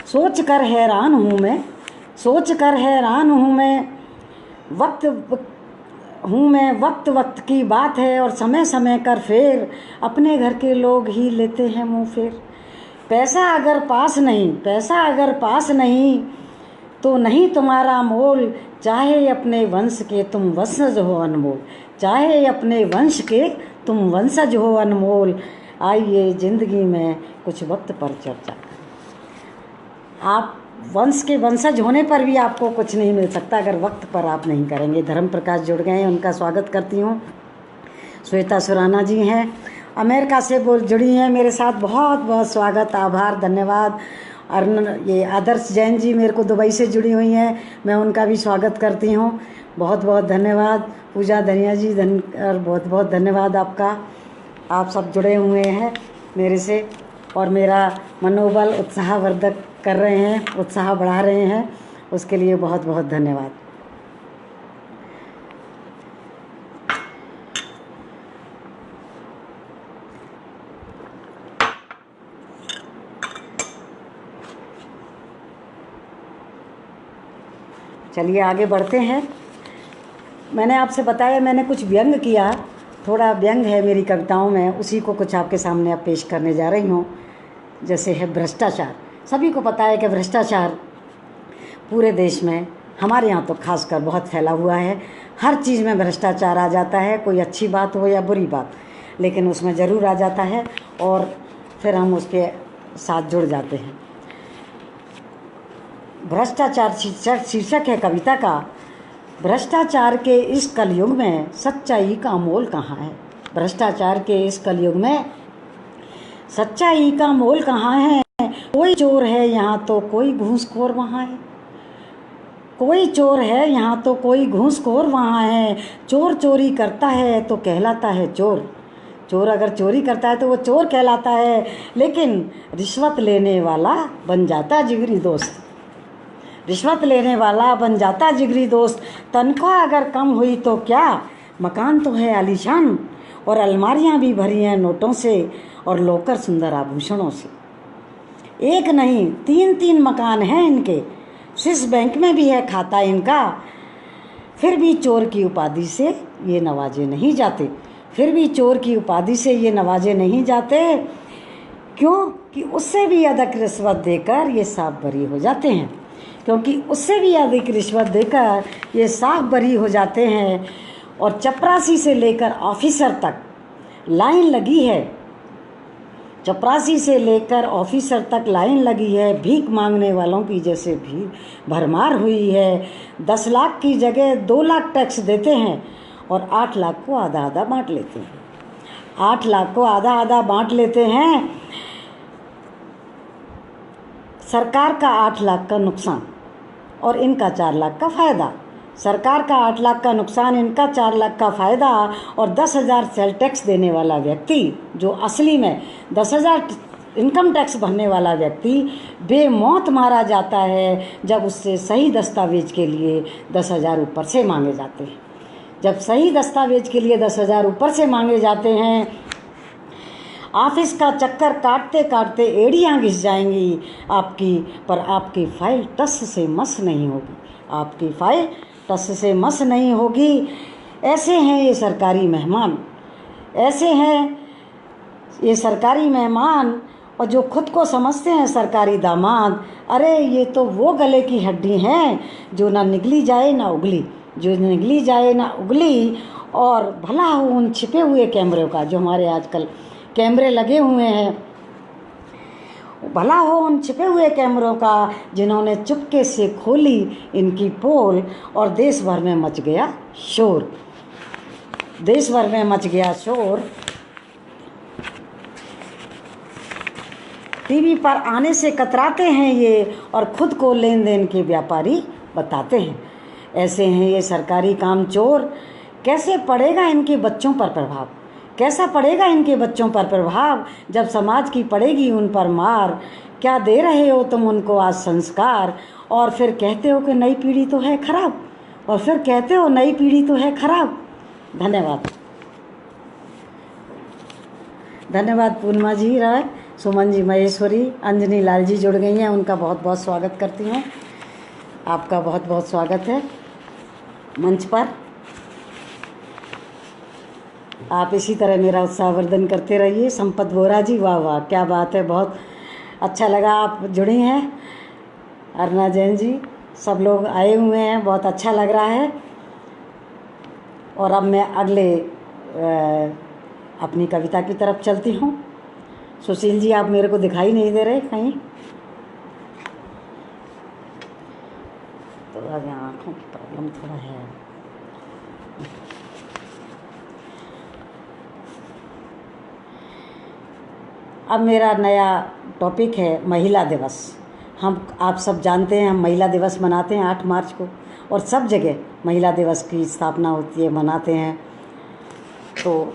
S1: सोच कर हैरान हूँ मैं, सोच कर हैरान हूँ मैं, वक्त वक्त की बात है और समय समय कर फेर, अपने घर के लोग ही लेते हैं मुँह फेर। पैसा अगर पास नहीं, पैसा अगर पास नहीं तो नहीं तुम्हारा मोल, चाहे अपने वंश के तुम वंशज हो अनमोल, चाहे अपने वंश के तुम वंशज हो अनमोल। आइए ज़िंदगी में कुछ वक्त पर चर्चा करें। आप वंश के वंशज होने पर भी आपको कुछ नहीं मिल सकता अगर वक्त पर आप नहीं करेंगे। धर्म प्रकाश जुड़ गए हैं, उनका स्वागत करती हूँ। श्वेता सुराना जी हैं, अमेरिका से जुड़ी हैं मेरे साथ, बहुत बहुत स्वागत, आभार, धन्यवाद। ये आदर्श जैन जी मेरे को दुबई से जुड़ी हुई हैं, मैं उनका भी स्वागत करती हूँ। बहुत बहुत धन्यवाद। पूजा धनिया जी और बहुत बहुत धन्यवाद आपका। आप सब जुड़े हुए हैं मेरे से और मेरा मनोबल उत्साहवर्धक कर रहे हैं, उत्साह बढ़ा रहे हैं, उसके लिए बहुत बहुत धन्यवाद। चलिए आगे बढ़ते हैं। मैंने आपसे बताया, मैंने कुछ व्यंग किया, थोड़ा व्यंग है मेरी कविताओं में, उसी को कुछ आपके सामने अब पेश करने जा रही हूँ। जैसे है भ्रष्टाचार। सभी को पता है कि भ्रष्टाचार पूरे देश में, हमारे यहाँ तो खासकर बहुत फैला हुआ है। हर चीज़ में भ्रष्टाचार आ जाता है, कोई अच्छी बात हो या बुरी बात, लेकिन उसमें ज़रूर आ जाता है और फिर हम उसके साथ जुड़ जाते हैं। भ्रष्टाचार शीर्षक है कविता का। भ्रष्टाचार के इस कलयुग में सच्चाई का मोल कहाँ है। भ्रष्टाचार के इस कलयुग में सच्चाई का मोल कहाँ है। कोई चोर है यहाँ तो कोई घूसखोर वहाँ है। कोई चोर है यहाँ तो कोई घूसखोर वहाँ है। चोर चोरी करता है तो कहलाता है चोर। चोर अगर चोरी करता है तो वो चोर कहलाता है, लेकिन रिश्वत लेने वाला बन जाता जिगरी दोस्त। रिश्वत लेने वाला बन जाता जिगरी दोस्त। तनख्वाह अगर कम हुई तो क्या, मकान तो है आलीशान और अलमारियां भी भरी हैं नोटों से और लॉकर सुंदर आभूषणों से। एक नहीं 3-3 मकान हैं इनके, स्विस बैंक में भी है खाता इनका। फिर भी चोर की उपाधि से ये नवाजे नहीं जाते। फिर भी चोर की उपाधि से ये नवाजे नहीं जाते। क्यों कि उससे भी अधिक रिश्वत देकर ये साफ बरी हो जाते हैं। क्योंकि उससे भी अधिक रिश्वत देकर ये साफ बरी हो जाते हैं। और चपरासी से लेकर ऑफिसर तक लाइन लगी है। चपरासी से लेकर ऑफिसर तक लाइन लगी है। भीख मांगने वालों की जैसे भीड़ भरमार हुई है। 10 लाख की जगह 2 लाख टैक्स देते हैं और 8 लाख को आधा आधा बांट लेते हैं। 8 लाख को आधा आधा बांट लेते हैं। सरकार का 8 लाख का नुकसान और इनका 4 लाख का फ़ायदा। सरकार का 8 लाख का नुकसान, इनका 4 लाख का फ़ायदा। और 10,000 सेल टैक्स देने वाला व्यक्ति, जो असली में 10,000 इनकम टैक्स भरने वाला व्यक्ति बेमौत मारा जाता है जब उससे सही दस्तावेज के लिए 10,000 ऊपर से मांगे जाते हैं। जब सही दस्तावेज के लिए 10,000 ऊपर से मांगे जाते हैं, ऑफिस का चक्कर काटते काटते एड़ियाँ घिस जाएंगी आपकी, पर आपकी फाइल टस से मस नहीं होगी। आपकी फाइल टस से मस नहीं होगी। ऐसे हैं ये सरकारी मेहमान, ऐसे हैं ये सरकारी मेहमान, और जो खुद को समझते हैं सरकारी दामाद। अरे ये तो वो गले की हड्डी हैं जो ना निगली जाए ना उगली, जो निगली जाए ना उगली। और भला हो उन छिपे हुए कैमरों का, जो हमारे आजकल कैमरे लगे हुए हैं, भला हो उन छिपे हुए कैमरों का जिन्होंने चुपके से खोली इनकी पोल और देश भर में मच गया शोर। देश भर में मच गया शोर। टीवी पर आने से कतराते हैं ये और खुद को लेन देन के व्यापारी बताते हैं। ऐसे हैं ये सरकारी कामचोर। कैसे पड़ेगा इनके बच्चों पर प्रभाव, कैसा पड़ेगा इनके बच्चों पर प्रभाव जब समाज की पड़ेगी उन पर मार। क्या दे रहे हो तुम उनको आज संस्कार, और फिर कहते हो कि नई पीढ़ी तो है खराब, और फिर कहते हो नई पीढ़ी तो है खराब। धन्यवाद। धन्यवाद पूर्णिमा जी, राय सुमन जी, महेश्वरी, अंजनी लाल जी जुड़ गई हैं, उनका बहुत बहुत स्वागत करती हूँ। आपका बहुत बहुत स्वागत है मंच पर। आप इसी तरह मेरा उत्साहवर्धन करते रहिए। संपत बोरा जी, वाह वाह क्या बात है, बहुत अच्छा लगा आप जुड़ी हैं। अरुणा जैन जी, सब लोग आए हुए हैं, बहुत अच्छा लग रहा है। और अब मैं अगले अपनी कविता की तरफ चलती हूँ। सुशील जी, आप मेरे को दिखाई नहीं दे रहे कहीं, तो अब आँखों की प्रॉब्लम थोड़ा है। अब मेरा नया टॉपिक है महिला दिवस। हम आप सब जानते हैं, हम महिला दिवस मनाते हैं 8 मार्च को, और सब जगह महिला दिवस की स्थापना होती है, मनाते हैं। तो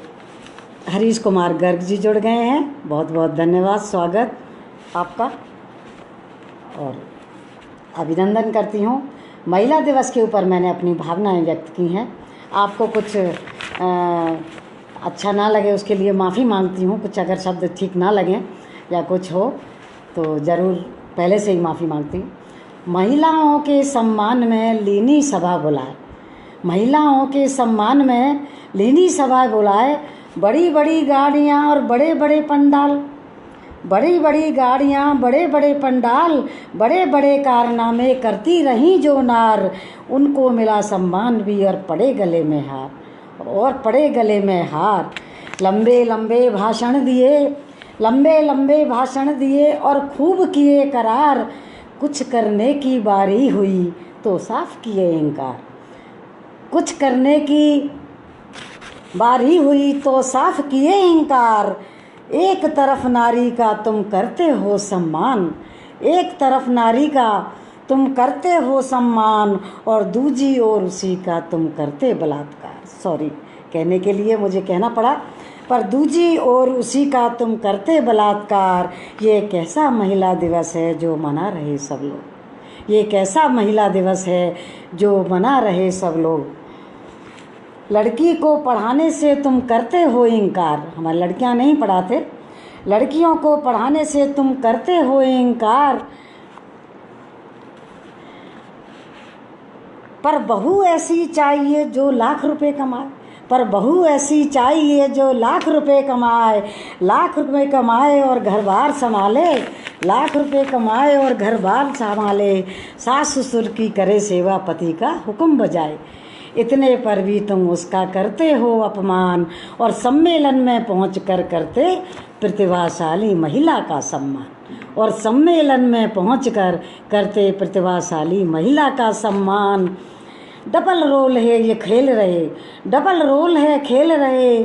S1: हरीश कुमार गर्ग जी जुड़ गए हैं, बहुत बहुत धन्यवाद, स्वागत आपका और अभिनंदन करती हूँ। महिला दिवस के ऊपर मैंने अपनी भावनाएं व्यक्त की हैं। आपको कुछ अच्छा ना लगे उसके लिए माफ़ी मांगती हूँ। कुछ अगर शब्द ठीक ना लगें या कुछ हो तो ज़रूर पहले से ही माफ़ी मांगती हूँ। महिलाओं के सम्मान में लीनी सभा बुलाए, महिलाओं के सम्मान में लीनी सभा बुलाए, बड़ी बड़ी गाड़ियाँ और बड़े बड़े पंडाल, बड़ी बड़ी गाड़ियाँ, बड़े बड़े पंडाल, बड़े बड़े कारनामे करती रहीं जो नार, उनको मिला सम्मान भी और पड़े गले में हार, और पड़े गले में हार। लंबे लंबे भाषण दिए, लंबे लंबे भाषण दिए और खूब किए करार, कुछ करने की बारी हुई तो साफ किए इनकार, कुछ करने की बारी हुई तो साफ किए इनकार। एक तरफ नारी का तुम करते हो सम्मान, एक तरफ नारी का तुम करते हो सम्मान, और दूजी ओर उसी का तुम करते बलात्कार। सॉरी कहने के लिए मुझे कहना पड़ा, पर दूजी ओर उसी का तुम करते बलात्कार। ये कैसा महिला दिवस है जो मना रहे सब लोग, ये कैसा महिला दिवस है जो मना रहे सब लोग। लड़की को पढ़ाने से तुम करते हो इनकार, हमारी लड़कियां नहीं पढ़ाते, लड़कियों को पढ़ाने से तुम करते हो इनकार, पर बहू ऐसी चाहिए जो लाख रुपए कमाए, पर बहू ऐसी चाहिए जो लाख रुपए कमाए, लाख रुपए कमाए और घर बार संभाले, लाख रुपए कमाए और घर बार संभाले, सास ससुर की करे सेवा, पति का हुक्म बजाए, इतने पर भी तुम उसका करते हो अपमान, और सम्मेलन में पहुंचकर करते प्रतिभाशाली महिला का सम्मान, और सम्मेलन में पहुंचकर करते प्रतिभाशाली महिला का सम्मान। डबल रोल है ये खेल रहे, डबल रोल है खेल रहे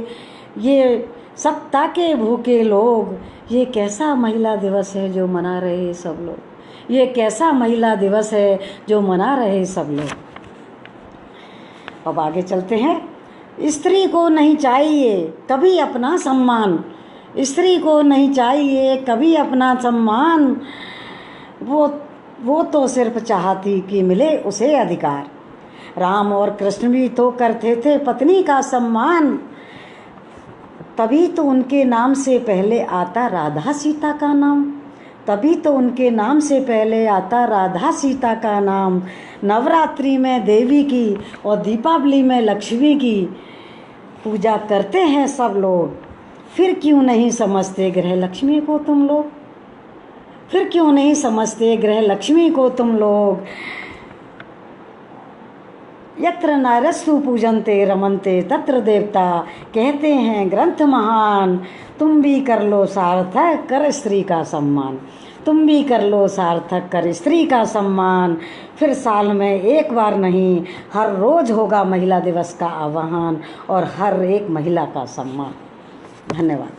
S1: ये सत्ता के भूखे लोग। ये कैसा महिला दिवस है जो मना रहे सब लोग, ये कैसा महिला दिवस है जो मना रहे सब लोग। अब आगे चलते हैं। स्त्री को नहीं चाहिए कभी अपना सम्मान, स्त्री को नहीं चाहिए कभी अपना सम्मान, वो तो सिर्फ चाहती कि मिले उसे अधिकार। राम और कृष्ण भी तो करते थे पत्नी का सम्मान, तभी तो उनके नाम से पहले आता राधा सीता का नाम, तभी तो उनके नाम से पहले आता राधा सीता का नाम। नवरात्रि में देवी की और दीपावली में लक्ष्मी की पूजा करते हैं सब लोग, फिर क्यों नहीं समझते गृह लक्ष्मी को तुम लोग, फिर क्यों नहीं समझते गृह लक्ष्मी को तुम लोग। यत्र नारस्तु पूजन्ते रमन्ते तत्र देवता, कहते हैं ग्रंथ महान। तुम भी कर लो सार्थक कर स्त्री का सम्मान, तुम भी कर लो सार्थक कर स्त्री का सम्मान। फिर साल में एक बार नहीं हर रोज होगा महिला दिवस का आह्वान, और हर एक महिला का सम्मान। धन्यवाद।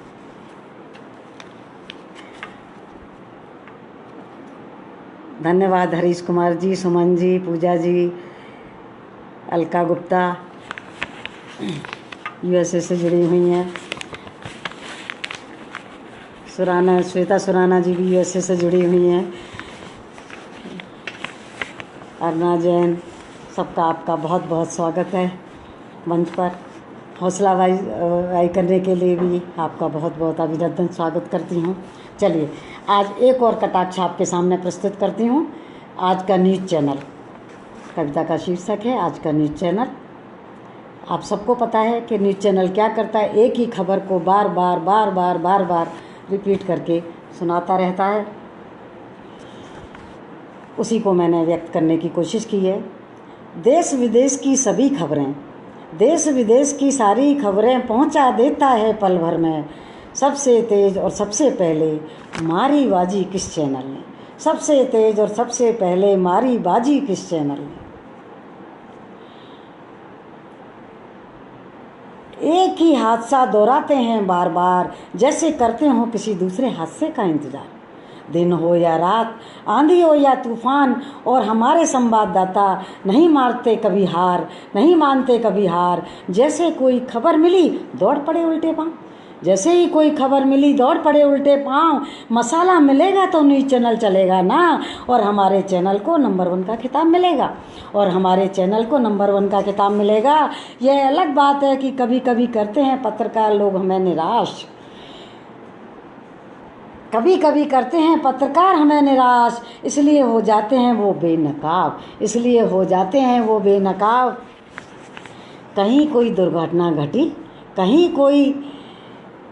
S1: धन्यवाद हरीश कुमार जी, सुमन जी, पूजा जी, अलका गुप्ता यूएसए से जुड़ी हुई हैं, सुराना श्वेता सुराना जी भी यूएसए से जुड़ी हुई हैं, अरुणा जैन, सबका आपका बहुत बहुत स्वागत है मंच पर। हौसला अफजाई करने के लिए भी आपका बहुत बहुत अभिनंदन, स्वागत करती हूँ। चलिए आज एक और कटाक्ष आपके सामने प्रस्तुत करती हूँ। आज का न्यूज़ चैनल, कविता का शीर्षक है आज का न्यूज़ चैनल। आप सबको पता है कि न्यूज़ चैनल क्या करता है, एक ही खबर को बार बार रिपीट करके सुनाता रहता है। उसी को मैंने व्यक्त करने की कोशिश की है। देश विदेश की सभी खबरें, देश विदेश की सारी खबरें पहुंचा देता है पल भर में। सबसे तेज और सबसे पहले मारी बाजी किस चैनल ने, सबसे तेज और सबसे पहले मारी बाजी किस चैनल ने। एक ही हादसा दोहराते हैं बार बार, जैसे करते हो किसी दूसरे हादसे का इंतजार। दिन हो या रात, आंधी हो या तूफान, और हमारे संवाददाता नहीं मारते कभी हार, नहीं मानते कभी हार। जैसे कोई खबर मिली दौड़ पड़े उल्टे पांव, जैसे ही कोई खबर मिली दौड़ पड़े उल्टे पांव। मसाला मिलेगा तो न्यूज़ चैनल चलेगा ना, और हमारे चैनल को नंबर 1 का खिताब मिलेगा, और हमारे चैनल को नंबर 1 का खिताब मिलेगा। यह अलग बात है कि कभी कभी करते हैं पत्रकार लोग हमें निराश, कभी कभी करते हैं पत्रकार हमें निराश, इसलिए हो जाते हैं वो बेनकाब, इसलिए हो जाते हैं वो बेनकाब। कहीं कोई दुर्घटना घटी, कहीं कोई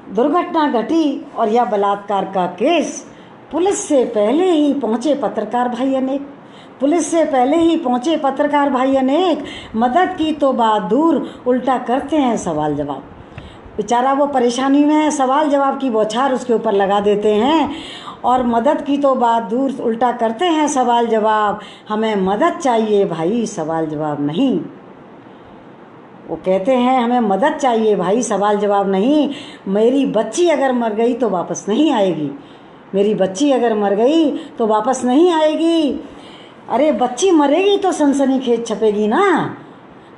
S1: दुर्घटना घटी और या बलात्कार का केस, पुलिस से पहले ही पहुंचे पत्रकार भाई अनेक, पुलिस से पहले ही पहुंचे पत्रकार भाई अनेक। मदद की तो बात दूर, उल्टा करते हैं सवाल जवाब। बेचारा वो परेशानी में है, सवाल जवाब की बौछार उसके ऊपर लगा देते हैं, और मदद की तो बात दूर, उल्टा करते हैं सवाल जवाब। हमें मदद चाहिए भाई, सवाल जवाब नहीं। वो कहते हैं हमें मदद चाहिए भाई, सवाल जवाब नहीं। मेरी बच्ची अगर मर गई तो वापस नहीं आएगी, मेरी बच्ची अगर मर गई तो वापस नहीं आएगी। अरे बच्ची मरेगी तो सनसनीखेज छपेगी ना,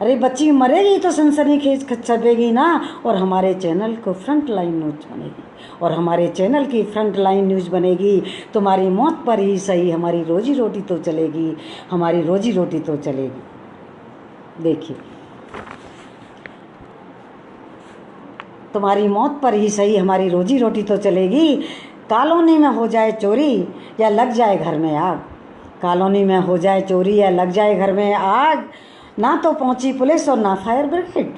S1: अरे बच्ची मरेगी तो सनसनीखेज छपेगी ना, और हमारे चैनल को फ्रंट लाइन न्यूज़ बनेगी, और हमारे चैनल की फ्रंट लाइन न्यूज़ बनेगी। तुम्हारी मौत पर ही सही हमारी रोजी रोटी तो चलेगी, हमारी रोजी रोटी तो चलेगी। देखिए, तुम्हारी मौत पर ही सही हमारी रोजी रोटी तो चलेगी। कॉलोनी में हो जाए चोरी या लग जाए घर में आग, कॉलोनी में हो जाए चोरी या लग जाए घर में आग, ना तो पहुंची पुलिस और ना फायर ब्रिगेड।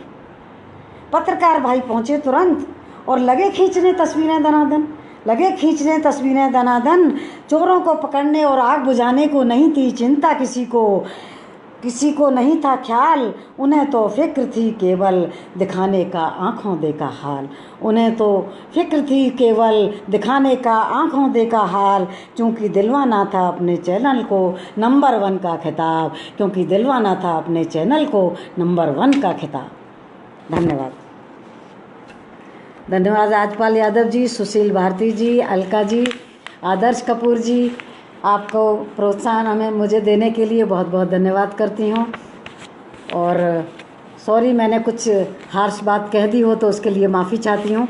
S1: पत्रकार भाई पहुंचे तुरंत और लगे खींचने तस्वीरें दनादन, लगे खींचने तस्वीरें दनादन। चोरों को पकड़ने और आग बुझाने को नहीं थी चिंता किसी को, किसी को नहीं था ख्याल। उन्हें तो फिक्र थी केवल दिखाने का आँखों देखा हाल, उन्हें तो फिक्र थी केवल दिखाने का आँखों देखा हाल। क्योंकि दिलवाना था अपने चैनल को नंबर 1 का खिताब, क्योंकि दिलवाना था अपने चैनल को नंबर 1 का खिताब। धन्यवाद। धन्यवाद राजपाल यादव जी, सुशील भारती जी, अलका जी, आदर्श कपूर जी। आपको प्रोत्साहन हमें मुझे देने के लिए बहुत बहुत धन्यवाद करती हूँ। और सॉरी मैंने कुछ हार्श बात कह दी हो तो उसके लिए माफ़ी चाहती हूँ।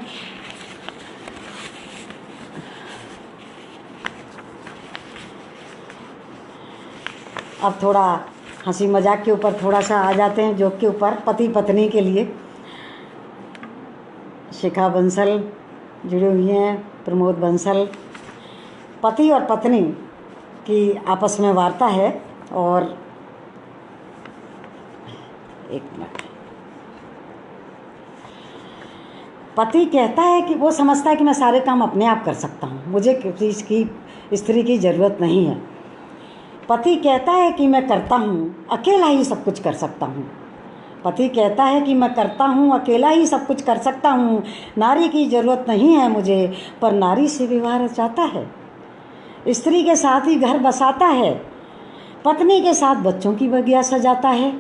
S1: अब थोड़ा हंसी मजाक के ऊपर थोड़ा सा आ जाते हैं, जोक के ऊपर। पति पत्नी के लिए शिखा बंसल जुड़ी हुई हैं, प्रमोद बंसल। पति और पत्नी की आपस में वार्ता है, और एक मिनट। पति कहता है कि वो समझता है कि मैं सारे काम अपने आप कर सकता हूँ, मुझे किसी की स्त्री की ज़रूरत नहीं है। पति कहता है कि मैं करता हूँ, अकेला ही सब कुछ कर सकता हूँ। पति कहता है कि मैं करता हूँ, अकेला ही सब कुछ कर सकता हूँ, नारी की ज़रूरत नहीं है मुझे। पर नारी से विवाह रचाता है, स्त्री के साथ ही घर बसाता है, पत्नी के साथ बच्चों की बगिया सजाता है,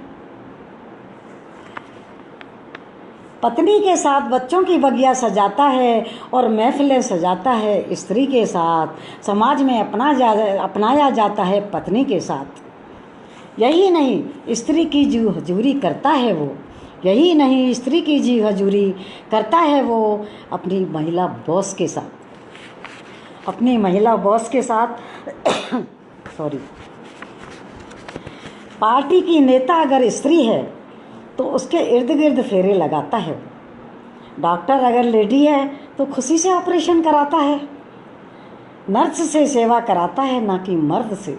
S1: पत्नी के साथ बच्चों की बगिया सजाता है और महफिलें सजाता है। स्त्री के साथ समाज में अपनाया जाता है पत्नी के साथ। यही नहीं स्त्री की जी हजूरी करता है वो, यही नहीं स्त्री की जी हजूरी करता है वो अपनी महिला बॉस के साथ, अपनी महिला बॉस के साथ सॉरी। पार्टी की नेता अगर स्त्री है तो उसके इर्द गिर्द फेरे लगाता है। डॉक्टर अगर लेडी है तो खुशी से ऑपरेशन कराता है। नर्स से सेवा कराता है ना कि मर्द से,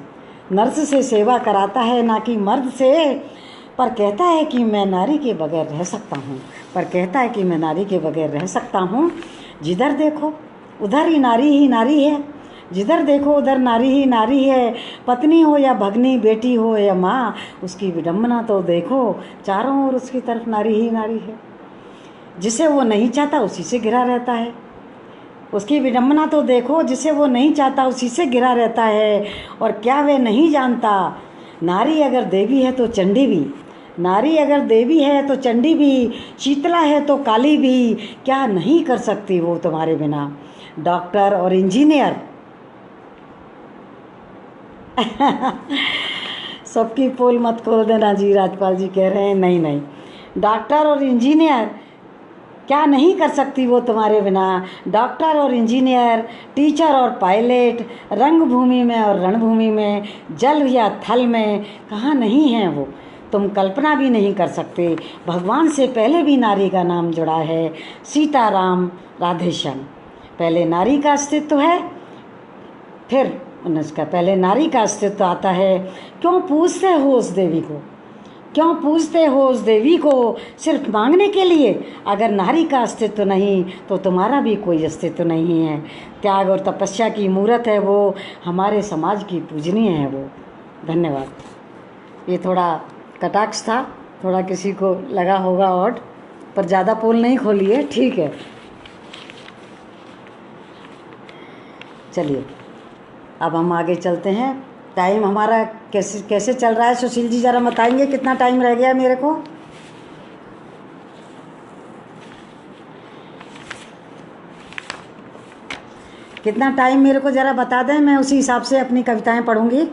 S1: नर्स से सेवा कराता है ना कि मर्द से। पर कहता है कि मैं नारी के बगैर रह सकता हूँ, पर कहता है कि मैं नारी के बगैर रह सकता हूँ। जिधर देखो उधर ही नारी है, जिधर देखो उधर नारी ही नारी है। पत्नी हो या भगनी, बेटी हो या माँ, उसकी विडम्बना तो देखो, चारों ओर उसकी तरफ नारी ही नारी है। जिसे वो नहीं चाहता उसी से घिरा रहता है, उसकी विडम्बना तो देखो, जिसे वो नहीं चाहता उसी से घिरा रहता है। और क्या वे नहीं जानता, नारी अगर देवी है तो चंडी भी, नारी अगर देवी है तो चंडी भी, शीतला है तो काली भी, क्या नहीं कर सकती वो तुम्हारे बिना। डॉक्टर और इंजीनियर, सबकी पोल मत खोल देना जी, राजपाल जी कह रहे हैं। नहीं नहीं, डॉक्टर और इंजीनियर क्या नहीं कर सकती वो तुम्हारे बिना। डॉक्टर और इंजीनियर, टीचर और पायलट, रंगभूमि में और रणभूमि में, जल या थल में कहाँ नहीं है वो, तुम कल्पना भी नहीं कर सकते। भगवान से पहले भी नारी का नाम जुड़ा है, सीताराम राधेश्याम। पहले नारी का अस्तित्व है, फिर उसका पहले नारी का अस्तित्व आता है। क्यों पूजते हो उस देवी को, क्यों पूजते हो उस देवी को सिर्फ मांगने के लिए? अगर नारी का अस्तित्व नहीं तो तुम्हारा भी कोई अस्तित्व नहीं है। त्याग और तपस्या की मूर्त है वो, हमारे समाज की पूजनीय है वो। धन्यवाद। ये थोड़ा कटाक्ष था, थोड़ा किसी को लगा होगा ऑड, पर ज़्यादा पोल नहीं खोली है, ठीक है। चलिए अब हम आगे चलते हैं। टाइम हमारा कैसे कैसे चल रहा है सुशील जी, ज़रा बताएंगे कितना टाइम रह गया मेरे को? कितना टाइम मेरे को ज़रा बता दें, मैं उसी हिसाब से अपनी कविताएं पढ़ूंगी।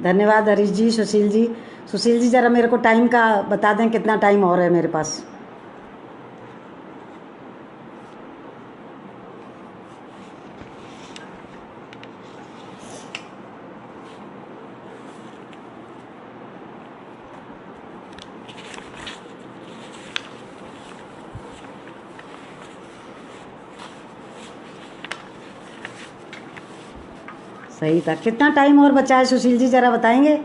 S1: धन्यवाद हरीश जी, सुशील जी। सुशील जी ज़रा मेरे को टाइम का बता दें, कितना टाइम और है मेरे पास? सही था। कितना टाइम और बचा है सुशील जी, ज़रा बताएंगे?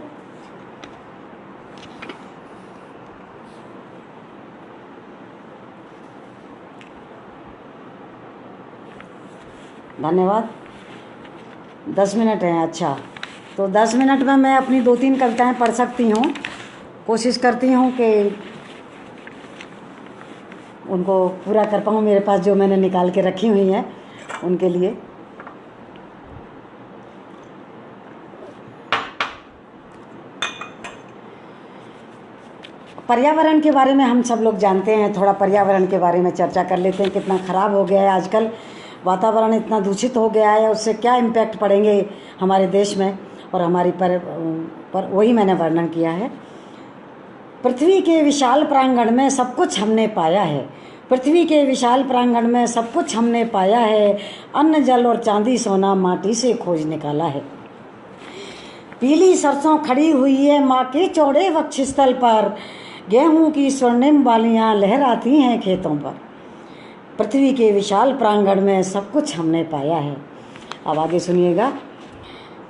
S1: धन्यवाद। 10 मिनट हैं। अच्छा, तो 10 मिनट में मैं अपनी 2-3 कविताएं पढ़ सकती हूँ। कोशिश करती हूँ कि उनको पूरा कर पाऊँ, मेरे पास जो मैंने निकाल के रखी हुई हैं उनके लिए। पर्यावरण के बारे में हम सब लोग जानते हैं, थोड़ा पर्यावरण के बारे में चर्चा कर लेते हैं। कितना ख़राब हो गया है आजकल, वातावरण इतना दूषित हो गया है, उससे क्या इम्पैक्ट पड़ेंगे हमारे देश में और हमारी पर वही मैंने वर्णन किया है। पृथ्वी के विशाल प्रांगण में सब कुछ हमने पाया है, पृथ्वी के विशाल प्रांगण में सब कुछ हमने पाया है, अन्न जल और चांदी सोना माटी से खोज निकाला है। पीली सरसों खड़ी हुई है माँ के चौड़े वक्षस्थल पर, गेहूं की स्वर्णिम बालियां लहराती हैं खेतों पर। पृथ्वी के विशाल प्रांगण में सब कुछ हमने पाया है। अब आगे सुनिएगा।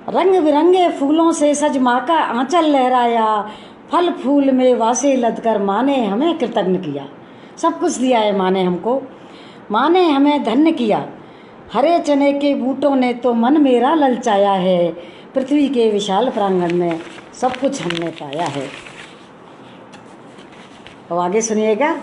S1: रंग बिरंगे फूलों से सज माँ का आंचल लहराया, फल फूल में वासे लदकर माँ ने हमें कृतज्ञ किया। सब कुछ दिया है माँ ने हमको, माँ ने हमें धन्य किया। हरे चने के बूटों ने तो मन मेरा ललचाया है, पृथ्वी के विशाल प्रांगण में सब कुछ हमने पाया है। अब आगे सुनिएगा।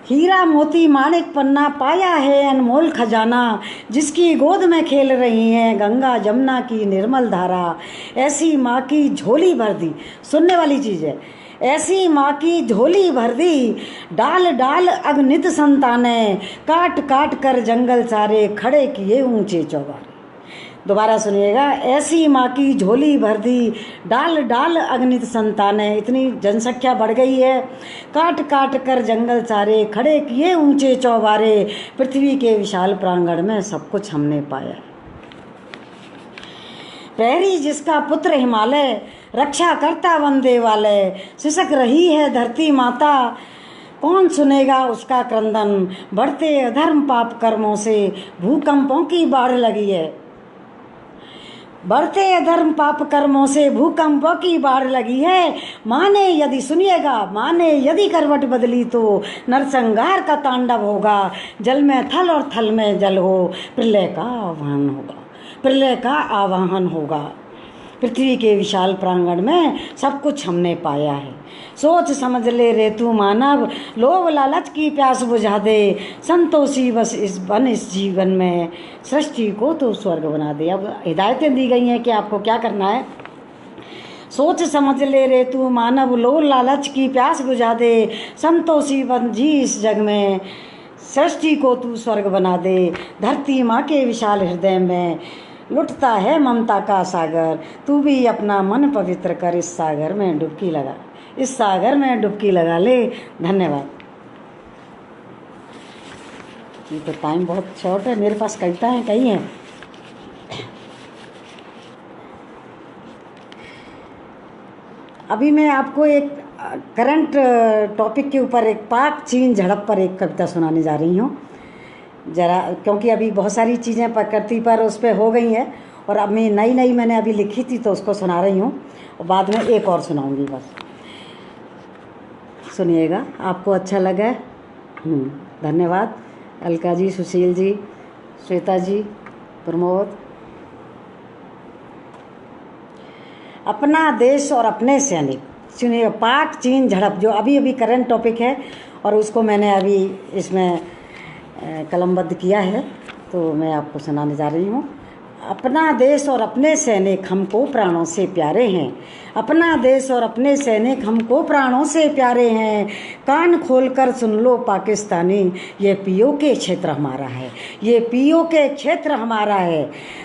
S1: हीरा मोती माणिक पन्ना पाया है अनमोल खजाना, जिसकी गोद में खेल रही हैं गंगा जमुना की निर्मल धारा। ऐसी माँ की झोली भर दी, सुनने वाली चीज़ है, ऐसी माँ की झोली भर दी, डाल डाल अगणित संतानें, काट काट कर जंगल सारे खड़े किए ऊंचे चौबारे। दोबारा सुनिएगा। ऐसी माँ की झोली भर दी, डाल डाल अगणित संतानें, इतनी जनसंख्या बढ़ गई है, काट काट कर जंगल सारे खड़े किए ऊंचे चौबारे। पृथ्वी के विशाल प्रांगण में सब कुछ हमने पाया। प्रहरी जिसका पुत्र हिमालय, रक्षा करता वंदे वालय, सिसक रही है धरती माता, कौन सुनेगा उसका क्रंदन। बढ़ते अधर्म पाप कर्मों से भूकंपों की बाढ़ लगी है, बढ़ते अधर्म पाप कर्मों से भूकंपों की बाढ़ लगी है। माँ ने यदि सुनिएगा, माँ ने यदि करवट बदली तो नरसंहार का तांडव होगा। जल में थल और थल में जल हो, प्रलय का आह्वान होगा, प्रलय का आह्वान होगा। पृथ्वी के विशाल प्रांगण में सब कुछ हमने पाया है। सोच समझ ले रे तू मानव, लोभ लालच की प्यास बुझा दे, संतोषी बस इस जीवन में, सृष्टि को तो स्वर्ग बना दे। अब हिदायतें दी गई हैं कि आपको क्या करना है। सोच समझ ले रे तू मानव, लोभ लालच की प्यास बुझा दे, संतोषी बन जी इस जग में, सृष्टि को तू स्वर्ग बना दे। धरती माँ के विशाल हृदय में लुटता है ममता का सागर, तू भी अपना मन पवित्र कर, इस सागर में डुबकी लगा, इस सागर में डुबकी लगा ले। धन्यवाद। ये तो टाइम बहुत शॉर्ट है, मेरे पास कविताएं कई हैं। अभी मैं आपको एक करंट टॉपिक के ऊपर, एक पाक चीन झड़प पर एक कविता सुनाने जा रही हूँ ज़रा, क्योंकि अभी बहुत सारी चीज़ें प्रकृति पर उस पर हो गई हैं और अब मैं नई मैंने अभी लिखी थी तो उसको सुना रही हूँ और बाद में एक और सुनाऊंगी। बस सुनिएगा, आपको अच्छा लगा। धन्यवाद अलका जी, सुशील जी, श्वेता जी, प्रमोद। अपना देश और अपने सैनिक। सुनिए, पाक चीन झड़प जो अभी करंट टॉपिक है और उसको मैंने अभी इसमें कलमबद्ध किया है, तो मैं आपको सुनाने जा रही हूँ। अपना देश और अपने सैनिक हमको प्राणों से प्यारे हैं, अपना देश और अपने सैनिक हमको प्राणों से प्यारे हैं। कान खोलकर सुन लो पाकिस्तानी, ये पीओ के क्षेत्र हमारा है, ये पीओ के क्षेत्र हमारा है।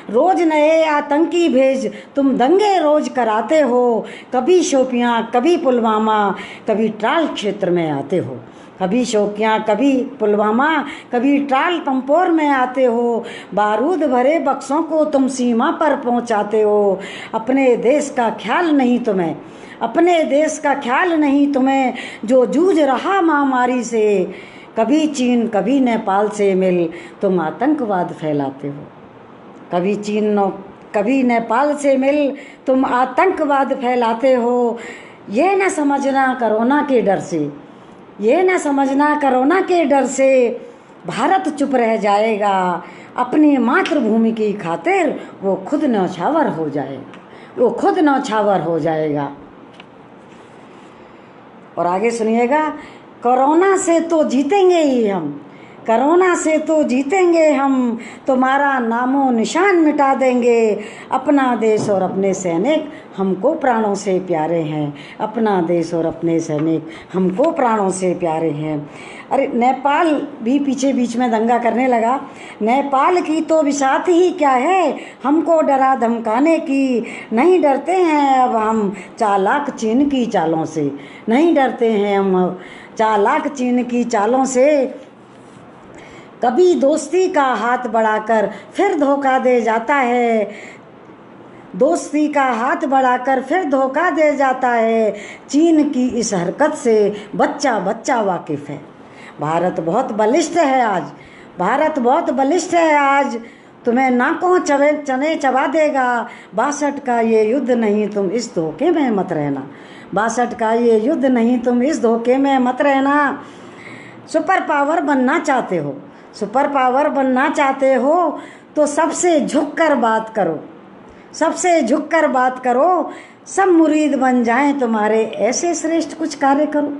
S1: रोज नए आतंकी भेज तुम दंगे रोज कराते हो, कभी शोपियां कभी पुलवामा, कभी ट्राल क्षेत्र में आते हो, कभी शोपियां कभी पुलवामा, कभी ट्राल पंपोर में आते हो। बारूद भरे बक्सों को तुम सीमा पर पहुंचाते हो। अपने देश का ख्याल नहीं तुम्हें, अपने देश का ख्याल नहीं तुम्हें, जो जूझ रहा महामारी से। कभी चीन कभी नेपाल से मिल तुम आतंकवाद फैलाते हो, कभी चीन कभी नेपाल से मिल तुम आतंकवाद फैलाते हो। ये न समझना कोरोना के डर से, ये न समझना कोरोना के डर से भारत चुप रह जाएगा। अपनी मातृभूमि की खातिर वो खुद न्यौछावर हो जाएगा, वो खुद न्यौछावर हो जाएगा। और आगे सुनिएगा, कोरोना से तो जीतेंगे ही हम, कोरोना से तो जीतेंगे हम, तुम्हारा नामो निशान मिटा देंगे। अपना देश और अपने सैनिक हमको प्राणों से प्यारे हैं, अपना देश और अपने सैनिक हमको प्राणों से प्यारे हैं। अरे नेपाल भी पीछे बीच में दंगा करने लगा। नेपाल की तो विसात ही क्या है, हमको डरा धमकाने की। नहीं डरते हैं अब हम चालाक चीन की चालों से, नहीं डरते हैं हम चालाक चीन की चालों से। कभी दोस्ती का हाथ बढ़ाकर फिर धोखा दे जाता है, दोस्ती का हाथ बढ़ाकर फिर धोखा दे जाता है। चीन की इस हरकत से बच्चा बच्चा वाकिफ है। भारत बहुत बलिष्ठ है आज, भारत बहुत बलिष्ठ है आज, तुम्हें नाकों चने चबा देगा। 62 का ये युद्ध नहीं, तुम इस धोखे में मत रहना, 62 का ये युद्ध नहीं, तुम इस धोखे में मत रहना। सुपर पावर बनना चाहते हो, सुपर पावर बनना चाहते हो तो सबसे झुककर बात करो, सबसे झुककर बात करो। सब मुरीद बन जाएं तुम्हारे ऐसे श्रेष्ठ कुछ कार्य करो,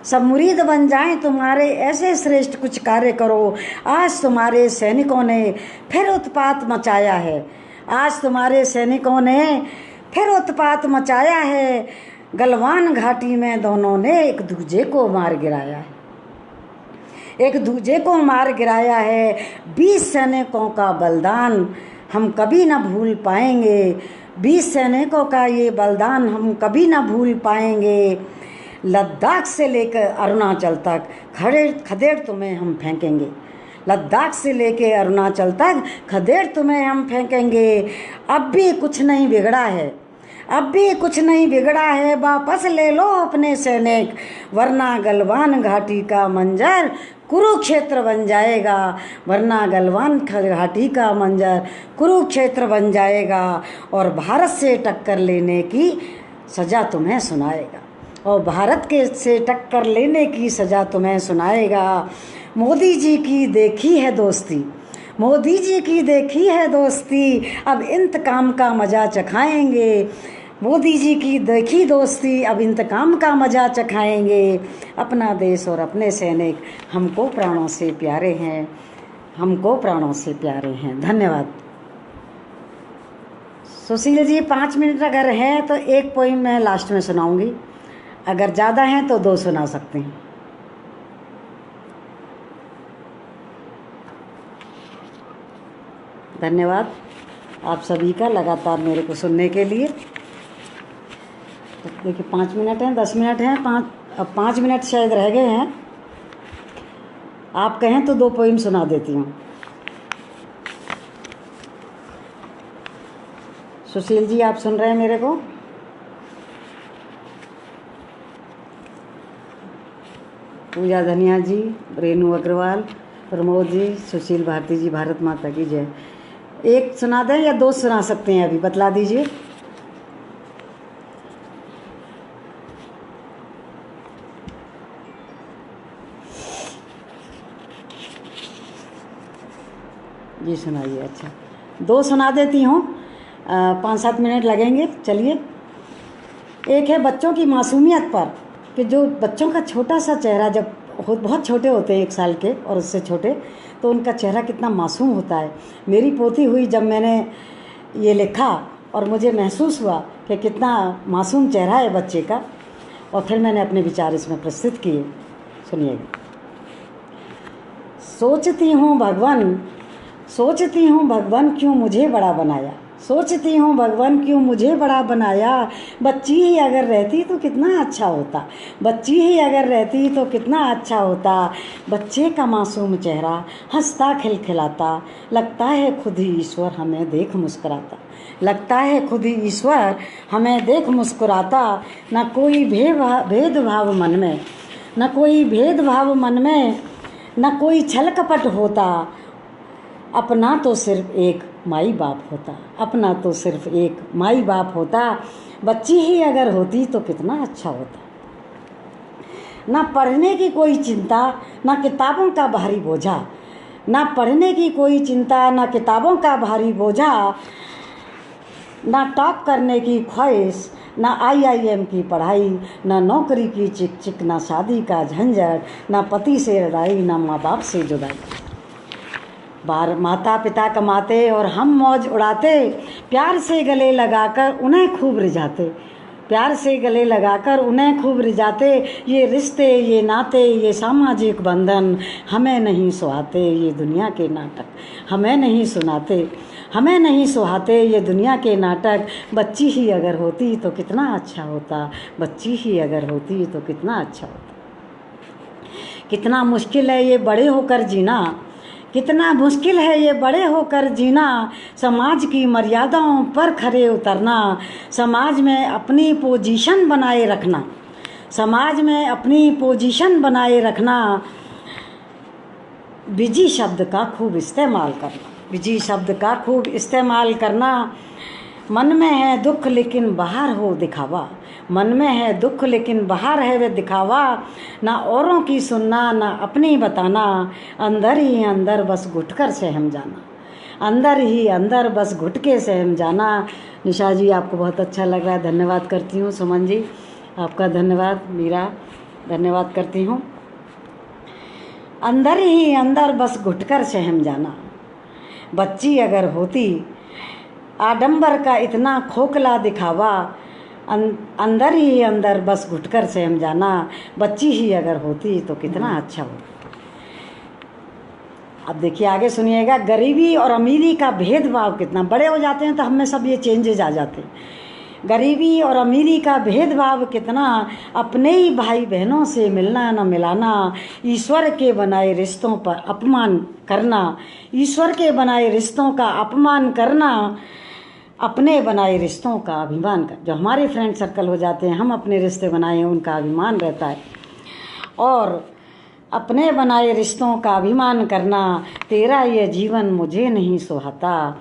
S1: सब मुरीद बन जाएं तुम्हारे ऐसे श्रेष्ठ कुछ कार्य करो। आज तुम्हारे सैनिकों ने फिर उत्पात मचाया है, आज तुम्हारे सैनिकों ने फिर उत्पात मचाया है। गलवान घाटी में दोनों ने एक दूजे को मार गिराया है, एक दूजे को मार गिराया है। 20 सैनिकों का बलिदान हम कभी ना भूल पाएंगे, 20 सैनिकों का ये बलिदान हम कभी ना भूल पाएंगे। लद्दाख से लेकर अरुणाचल तक खदेड़ तुम्हें हम फेंकेंगे, लद्दाख से लेकर अरुणाचल तक खदेड़ तुम्हें हम फेंकेंगे। अब भी कुछ नहीं बिगड़ा है, अब भी कुछ नहीं बिगड़ा है, वापस ले लो अपने सैनिक, वरना गलवान घाटी का मंजर कुरुक्षेत्र बन जाएगा, वरना गलवान घाटी का मंजर कुरुक्षेत्र बन जाएगा और भारत से टक्कर लेने की सज़ा तुम्हें सुनाएगा, और भारत के से टक्कर लेने की सज़ा तुम्हें सुनाएगा। मोदी जी की देखी है दोस्ती, मोदी जी की देखी है दोस्ती, अब इंतकाम का मज़ा चखाएंगे। मोदी जी की देखी दोस्ती, अब इंतकाम का मज़ा चखाएंगे। अपना देश और अपने सैनिक हमको प्राणों से प्यारे हैं, हमको प्राणों से प्यारे हैं। धन्यवाद। सुशील जी 5 मिनट अगर हैं तो एक पोइम मैं लास्ट में सुनाऊंगी, अगर ज़्यादा हैं तो 2 सुना सकते हैं। धन्यवाद आप सभी का लगातार मेरे को सुनने के लिए। तो देखिए 5 मिनट हैं, 10 मिनट हैं, अब 5 मिनट शायद रह गए हैं। आप कहें तो 2 पोइम सुना देती हूँ। सुशील जी आप सुन रहे हैं मेरे को? पूजा धनिया जी, रेनू अग्रवाल, प्रमोद जी, सुशील भारती जी, भारत माता की जय। एक सुना दें या 2 सुना सकते हैं? अभी बतला दीजिए। जी सुनाइए। अच्छा 2 सुना देती हूँ, 5-7 मिनट लगेंगे। चलिए। एक है बच्चों की मासूमियत पर, कि जो बच्चों का छोटा सा चेहरा जब बहुत छोटे होते हैं 1 साल के और उससे छोटे, तो उनका चेहरा कितना मासूम होता है। मेरी पोती हुई जब मैंने ये लिखा और मुझे महसूस हुआ कि कितना मासूम चेहरा है बच्चे का, और फिर मैंने अपने विचार इसमें प्रस्तुत किए। सुनिएगा। सोचती हूँ भगवान क्यों मुझे बड़ा बनाया, सोचती हूँ भगवान क्यों मुझे बड़ा बनाया। बच्ची ही अगर रहती तो कितना अच्छा होता, बच्ची ही अगर रहती तो कितना अच्छा होता। बच्चे का मासूम चेहरा हंसता खिलखिलाता, लगता है खुद ही ईश्वर हमें देख मुस्कुराता, लगता है खुद ही ईश्वर हमें देख मुस्कुराता। न कोई भेदभाव मन में, न कोई भेदभाव मन में, न कोई छल कपट होता। अपना तो सिर्फ एक माई बाप होता, अपना तो सिर्फ एक माई बाप होता। बच्ची ही अगर होती तो कितना अच्छा होता। ना पढ़ने की कोई चिंता, ना किताबों का भारी बोझा, ना पढ़ने की कोई चिंता, ना किताबों का भारी बोझा। ना टॉप करने की ख्वाहिश, ना IIM की पढ़ाई, ना नौकरी की चिक चिक, ना शादी का झंझट, ना पति से लड़ाई, ना माँ बाप से जुदाई। माता पिता कमाते और हम मौज उड़ाते, प्यार से गले लगाकर उन्हें खूब रिझाते, प्यार से गले लगाकर उन्हें खूब रिझाते। ये रिश्ते, ये नाते, ये सामाजिक बंधन हमें नहीं सुहाते, ये दुनिया के नाटक हमें नहीं सुनाते, हमें नहीं सुहाते ये दुनिया के नाटक। बच्ची ही अगर होती तो कितना अच्छा होता, बच्ची ही अगर होती तो कितना अच्छा होता। कितना मुश्किल है ये बड़े होकर जीना, कितना मुश्किल है ये बड़े होकर जीना। समाज की मर्यादाओं पर खरे उतरना, समाज में अपनी पोजीशन बनाए रखना, समाज में अपनी पोजीशन बनाए रखना। बिजी शब्द का खूब इस्तेमाल करना, बिजी शब्द का खूब इस्तेमाल करना। मन में है दुख लेकिन बाहर हो दिखावा, मन में है दुख लेकिन बाहर है वे दिखावा। ना औरों की सुनना, ना अपनी बताना, अंदर ही अंदर बस घुटकर सहम जाना, अंदर ही अंदर बस घुटके सहम जाना। निशा जी आपको बहुत अच्छा लग रहा है, धन्यवाद करती हूँ। सुमन जी आपका धन्यवाद। मीरा धन्यवाद करती हूँ। अंदर ही अंदर बस घुटकर सहम जाना। बच्ची अगर होती, आडंबर का इतना खोखला दिखावा, अंदर ही अंदर बस घुटकर सहम जाना। बच्ची ही अगर होती तो कितना अच्छा होता। अब देखिए आगे सुनिएगा। गरीबी और अमीरी का भेदभाव कितना, बड़े हो जाते हैं तो हम में सब ये चेंजेस आ जाते हैं। गरीबी और अमीरी का भेदभाव कितना, अपने ही भाई बहनों से मिलना न मिलाना, ईश्वर के बनाए रिश्तों पर अपमान करना, ईश्वर के बनाए रिश्तों का अपमान करना। अपने बनाए रिश्तों का अभिमान कर, जो हमारे फ्रेंड सर्कल हो जाते हैं, हम अपने रिश्ते बनाए हैं उनका अभिमान रहता है। और अपने बनाए रिश्तों का अभिमान करना। तेरा ये जीवन मुझे नहीं सुहाता,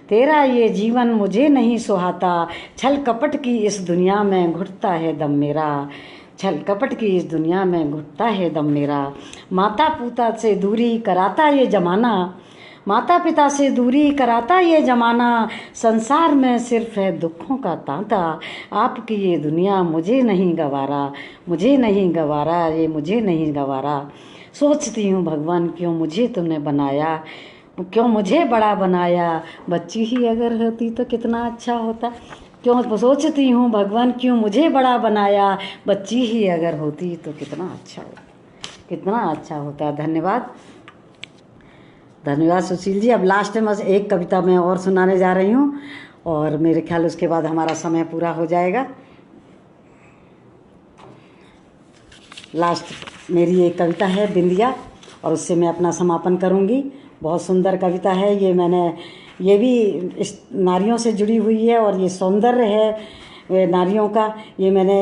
S1: तेरा ये जीवन मुझे नहीं सुहाता। छल कपट की इस दुनिया में घुटता है दम मेरा, छल कपट की इस दुनिया में घुटता है दम मेरा। माता पिता से दूरी कराता ये जमाना, माता पिता से दूरी कराता ये जमाना। संसार में सिर्फ है दुखों का तांता, आपकी ये दुनिया मुझे नहीं गवारा, मुझे नहीं गवारा, ये मुझे नहीं गवारा। सोचती हूँ भगवान क्यों मुझे तुमने बनाया, क्यों मुझे बड़ा बनाया। बच्ची ही अगर होती तो कितना अच्छा होता। क्यों सोचती हूँ भगवान क्यों मुझे बड़ा बनाया, बच्ची ही अगर होती तो कितना अच्छा होता, कितना अच्छा होता। धन्यवाद। धन्यवाद सुशील जी। अब लास्ट में बस एक कविता मैं और सुनाने जा रही हूँ और मेरे ख्याल उसके बाद हमारा समय पूरा हो जाएगा। लास्ट मेरी एक कविता है बिंदिया और उससे मैं अपना समापन करूँगी। बहुत सुंदर कविता है ये भी इस नारियों से जुड़ी हुई है और ये सौंदर्य है नारियों का। ये मैंने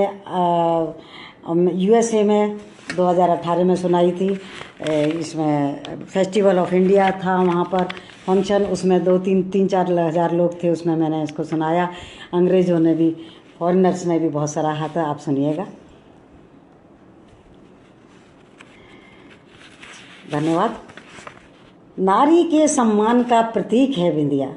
S1: USA में 2018 में सुनाई थी। इसमें फेस्टिवल ऑफ इंडिया था, वहाँ पर फंक्शन, उसमें 3-4 हज़ार लोग थे, उसमें मैंने इसको सुनाया। अंग्रेज़ों ने भी, फॉरेनर्स ने भी बहुत सराहा था। आप सुनिएगा। धन्यवाद। नारी के सम्मान का प्रतीक है बिंदिया,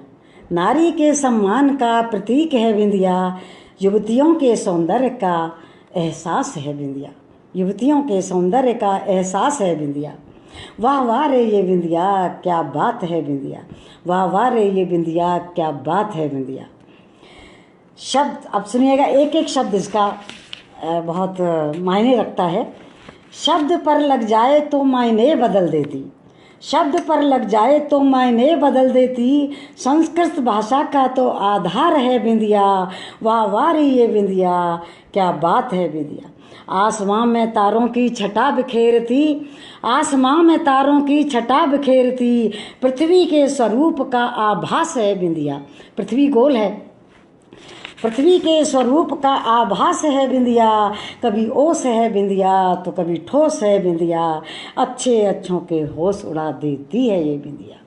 S1: नारी के सम्मान का प्रतीक है बिंदिया, युवतियों के सौंदर्य का एहसास है बिंदिया, युवतियों के सौंदर्य का एहसास है बिंदिया। वाह वाह रे ये बिंदिया क्या बात है बिंदिया, वाह वाह रे ये बिंदिया क्या बात है बिंदिया। शब्द अब सुनिएगा, एक एक शब्द इसका बहुत मायने रखता है। शब्द पर लग जाए तो मायने बदल देती, शब्द पर लग जाए तो मायने बदल देती, संस्कृत भाषा का तो आधार है बिंदिया। वाह वाह रे ये बिंदिया क्या बात है बिंदिया। आसमां में तारों की छटा बिखेरती, आसमां में तारों की छटा बिखेरती, पृथ्वी के स्वरूप का आभास है बिंदिया। पृथ्वी गोल है, पृथ्वी के स्वरूप का आभास है बिंदिया। कभी ओस है बिंदिया तो कभी ठोस है बिंदिया, अच्छे अच्छों के होश उड़ा देती है ये बिंदिया,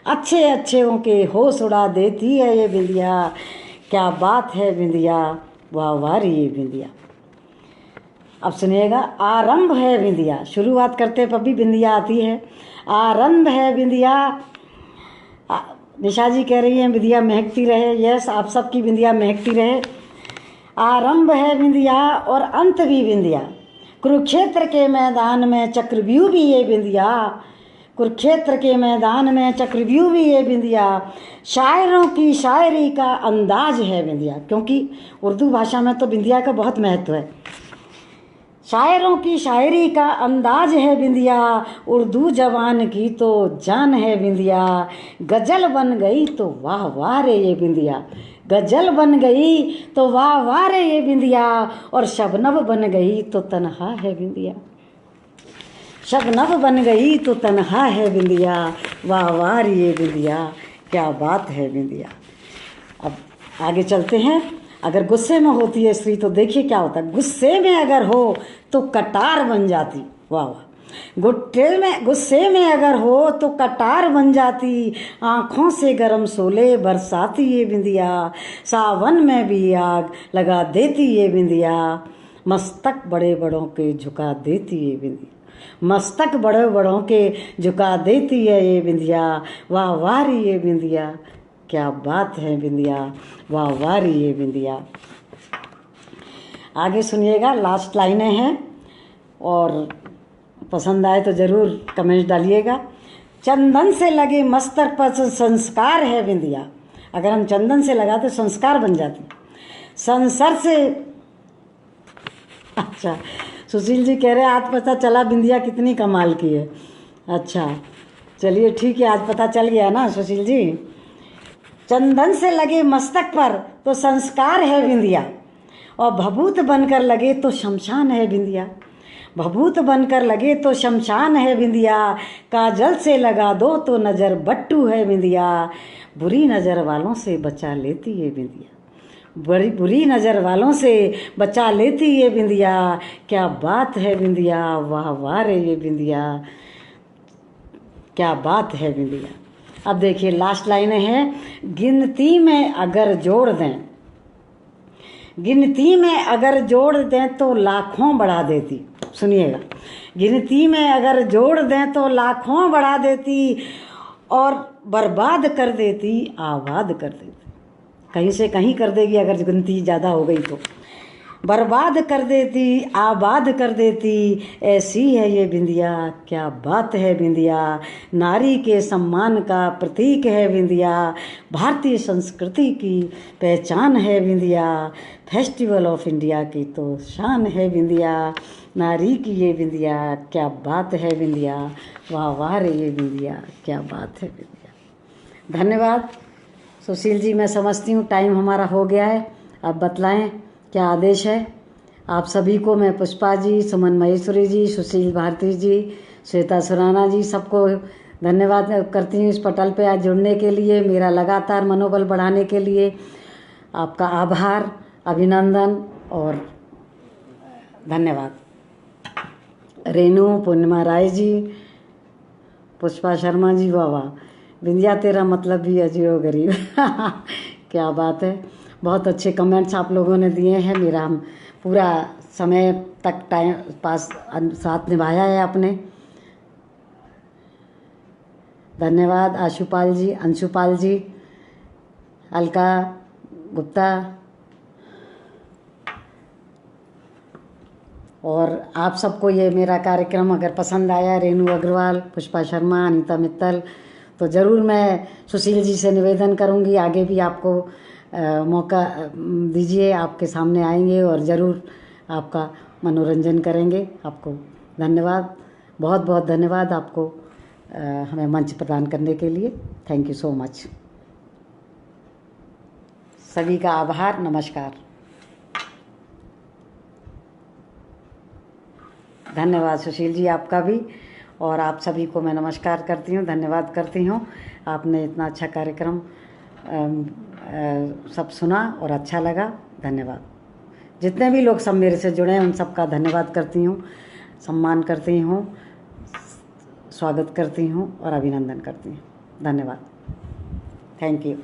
S1: अच्छे अच्छों के होश उड़ा देती है ये बिंदिया। क्या बात है बिंदिया, वाह वाह रे ये बिंदिया। अब सुनिएगा, आरंभ है बिंदिया, शुरुआत करते पर भी बिंदिया आती है। आरंभ है बिंदिया, निशा जी कह रही हैं बिंदिया महकती रहे। यस, आप सबकी बिंदिया महकती रहे। आरंभ है बिंदिया और अंत भी बिंदिया, कुरुक्षेत्र के मैदान में चक्रव्यूह भी ये बिंदिया, कुरुक्षेत्र के मैदान में चक्रव्यूह भी ये बिंदिया। शायरों की शायरी का अंदाज है बिंदिया, क्योंकि उर्दू भाषा में तो बिंदिया का बहुत महत्व है। शायरों की शायरी का अंदाज है बिंदिया, उर्दू जवान की तो जान है बिंदिया। गज़ल बन गई तो वाह वाह रे ये बिंदिया, गज़ल बन गई तो वाह वाह रे ये बिंदिया, और शबनम बन गई तो तन्हा है बिंदिया, शबनम बन गई तो तन्हा है बिंदिया। वाह वाह रे ये बिंदिया क्या बात है बिंदिया। अब आगे चलते हैं। अगर गुस्से में होती है स्त्री तो देखिए क्या होता है। गुस्से में अगर हो तो कटार बन जाती, वाह वाह। गुस्से में अगर हो तो कटार बन जाती, आँखों से गरम सोले बरसाती ये बिंदिया, सावन में भी आग लगा देती ये बिंदिया, मस्तक बड़े बड़ों के झुका देती ये बिंदिया, मस्तक बड़े बड़ों के झुका देती है ये बिंदिया। वाह वाह रे ये बिंदिया क्या बात है बिंदिया, वाह वाह रे ये बिंदिया। आगे सुनिएगा, लास्ट लाइनें हैं और पसंद आए तो ज़रूर कमेंट डालिएगा। चंदन से लगे मस्तक पर संस्कार है बिंदिया, अगर हम चंदन से लगाते संस्कार बन जाती। संसर से, अच्छा सुशील जी कह रहे हैं आज पता चला बिंदिया कितनी कमाल की है। अच्छा चलिए ठीक है, आज पता चल गया ना सुशील जी। चंदन से लगे मस्तक पर तो संस्कार है बिंदिया, और भभूत बनकर लगे तो शमशान है बिंदिया, भभूत बनकर लगे तो शमशान है बिंदिया। काजल से लगा दो तो नज़र बट्टू है बिंदिया, बुरी नज़र वालों से बचा लेती है बिंदिया, बड़ी बुरी नज़र वालों से बचा लेती है बिंदिया। क्या बात है बिंदिया, वाह वाह रे ये बिंदिया क्या बात है बिंदिया। अब देखिए लास्ट लाइनें हैं। गिनती में अगर जोड़ दें, गिनती में अगर जोड़ दें तो लाखों बढ़ा देती, सुनिएगा, गिनती में अगर जोड़ दें तो लाखों बढ़ा देती, और बर्बाद कर देती आबाद कर देती, कहीं से कहीं कर देगी अगर गिनती ज़्यादा हो गई तो। बर्बाद कर देती आबाद कर देती, ऐसी है ये बिंदिया, क्या बात है बिंदिया। नारी के सम्मान का प्रतीक है बिंदिया, भारतीय संस्कृति की पहचान है बिंदिया, फेस्टिवल ऑफ इंडिया की तो शान है बिंदिया। नारी की ये बिंदिया, क्या बात है बिंदिया, वाह वाह रे ये बिंदिया, क्या बात है बिंदिया। धन्यवाद सुशील जी। मैं समझती हूँ टाइम हमारा हो गया है, अब बतलाएं क्या आदेश है। आप सभी को मैं पुष्पा जी, सुमन महेश्वरी जी, सुशील भारती जी, श्वेता सुराना जी, सबको धन्यवाद करती हूँ इस पटल पे आज जुड़ने के लिए, मेरा लगातार मनोबल बढ़ाने के लिए। आपका आभार, अभिनंदन और धन्यवाद। रेनू, पूर्णिमा राय जी, पुष्पा शर्मा जी, वाह वाह, बिंदिया तेरा मतलब भी अजीब गरीब क्या बात है। बहुत अच्छे कमेंट्स आप लोगों ने दिए हैं। मेरा हम पूरा समय तक टाइम पास साथ निभाया है आपने। धन्यवाद आशुपाल जी, अंशुपाल जी, अलका गुप्ता, और आप सबको ये मेरा कार्यक्रम अगर पसंद आया, रेनू अग्रवाल, पुष्पा शर्मा, अनीता मित्तल, तो ज़रूर मैं सुशील जी से निवेदन करूंगी आगे भी आपको मौका दीजिए, आपके सामने आएंगे और ज़रूर आपका मनोरंजन करेंगे। आपको धन्यवाद, बहुत बहुत धन्यवाद आपको हमें मंच प्रदान करने के लिए। Thank you so much. सभी का आभार, नमस्कार, धन्यवाद सुशील जी आपका भी, और आप सभी को मैं नमस्कार करती हूँ, धन्यवाद करती हूँ। आपने इतना अच्छा कार्यक्रम सब सुना और अच्छा लगा, धन्यवाद। जितने भी लोग सब मेरे से जुड़े हैं उन सबका धन्यवाद करती हूँ, सम्मान करती हूँ, स्वागत करती हूँ और अभिनंदन करती हूँ। धन्यवाद, थैंक यू।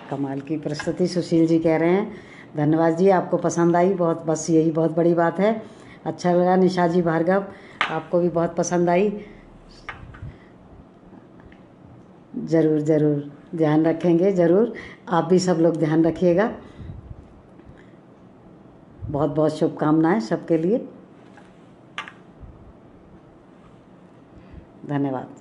S1: कमाल की प्रस्तुति सुशील जी कह रहे हैं, धन्यवाद जी, आपको पसंद आई बहुत, बस यही बहुत बड़ी बात है। अच्छा लगा। निशा जी भार्गव, आपको भी बहुत पसंद आई, ज़रूर ज़रूर ध्यान रखेंगे, ज़रूर आप भी सब लोग ध्यान रखिएगा। बहुत बहुत शुभकामनाएं सबके लिए, धन्यवाद।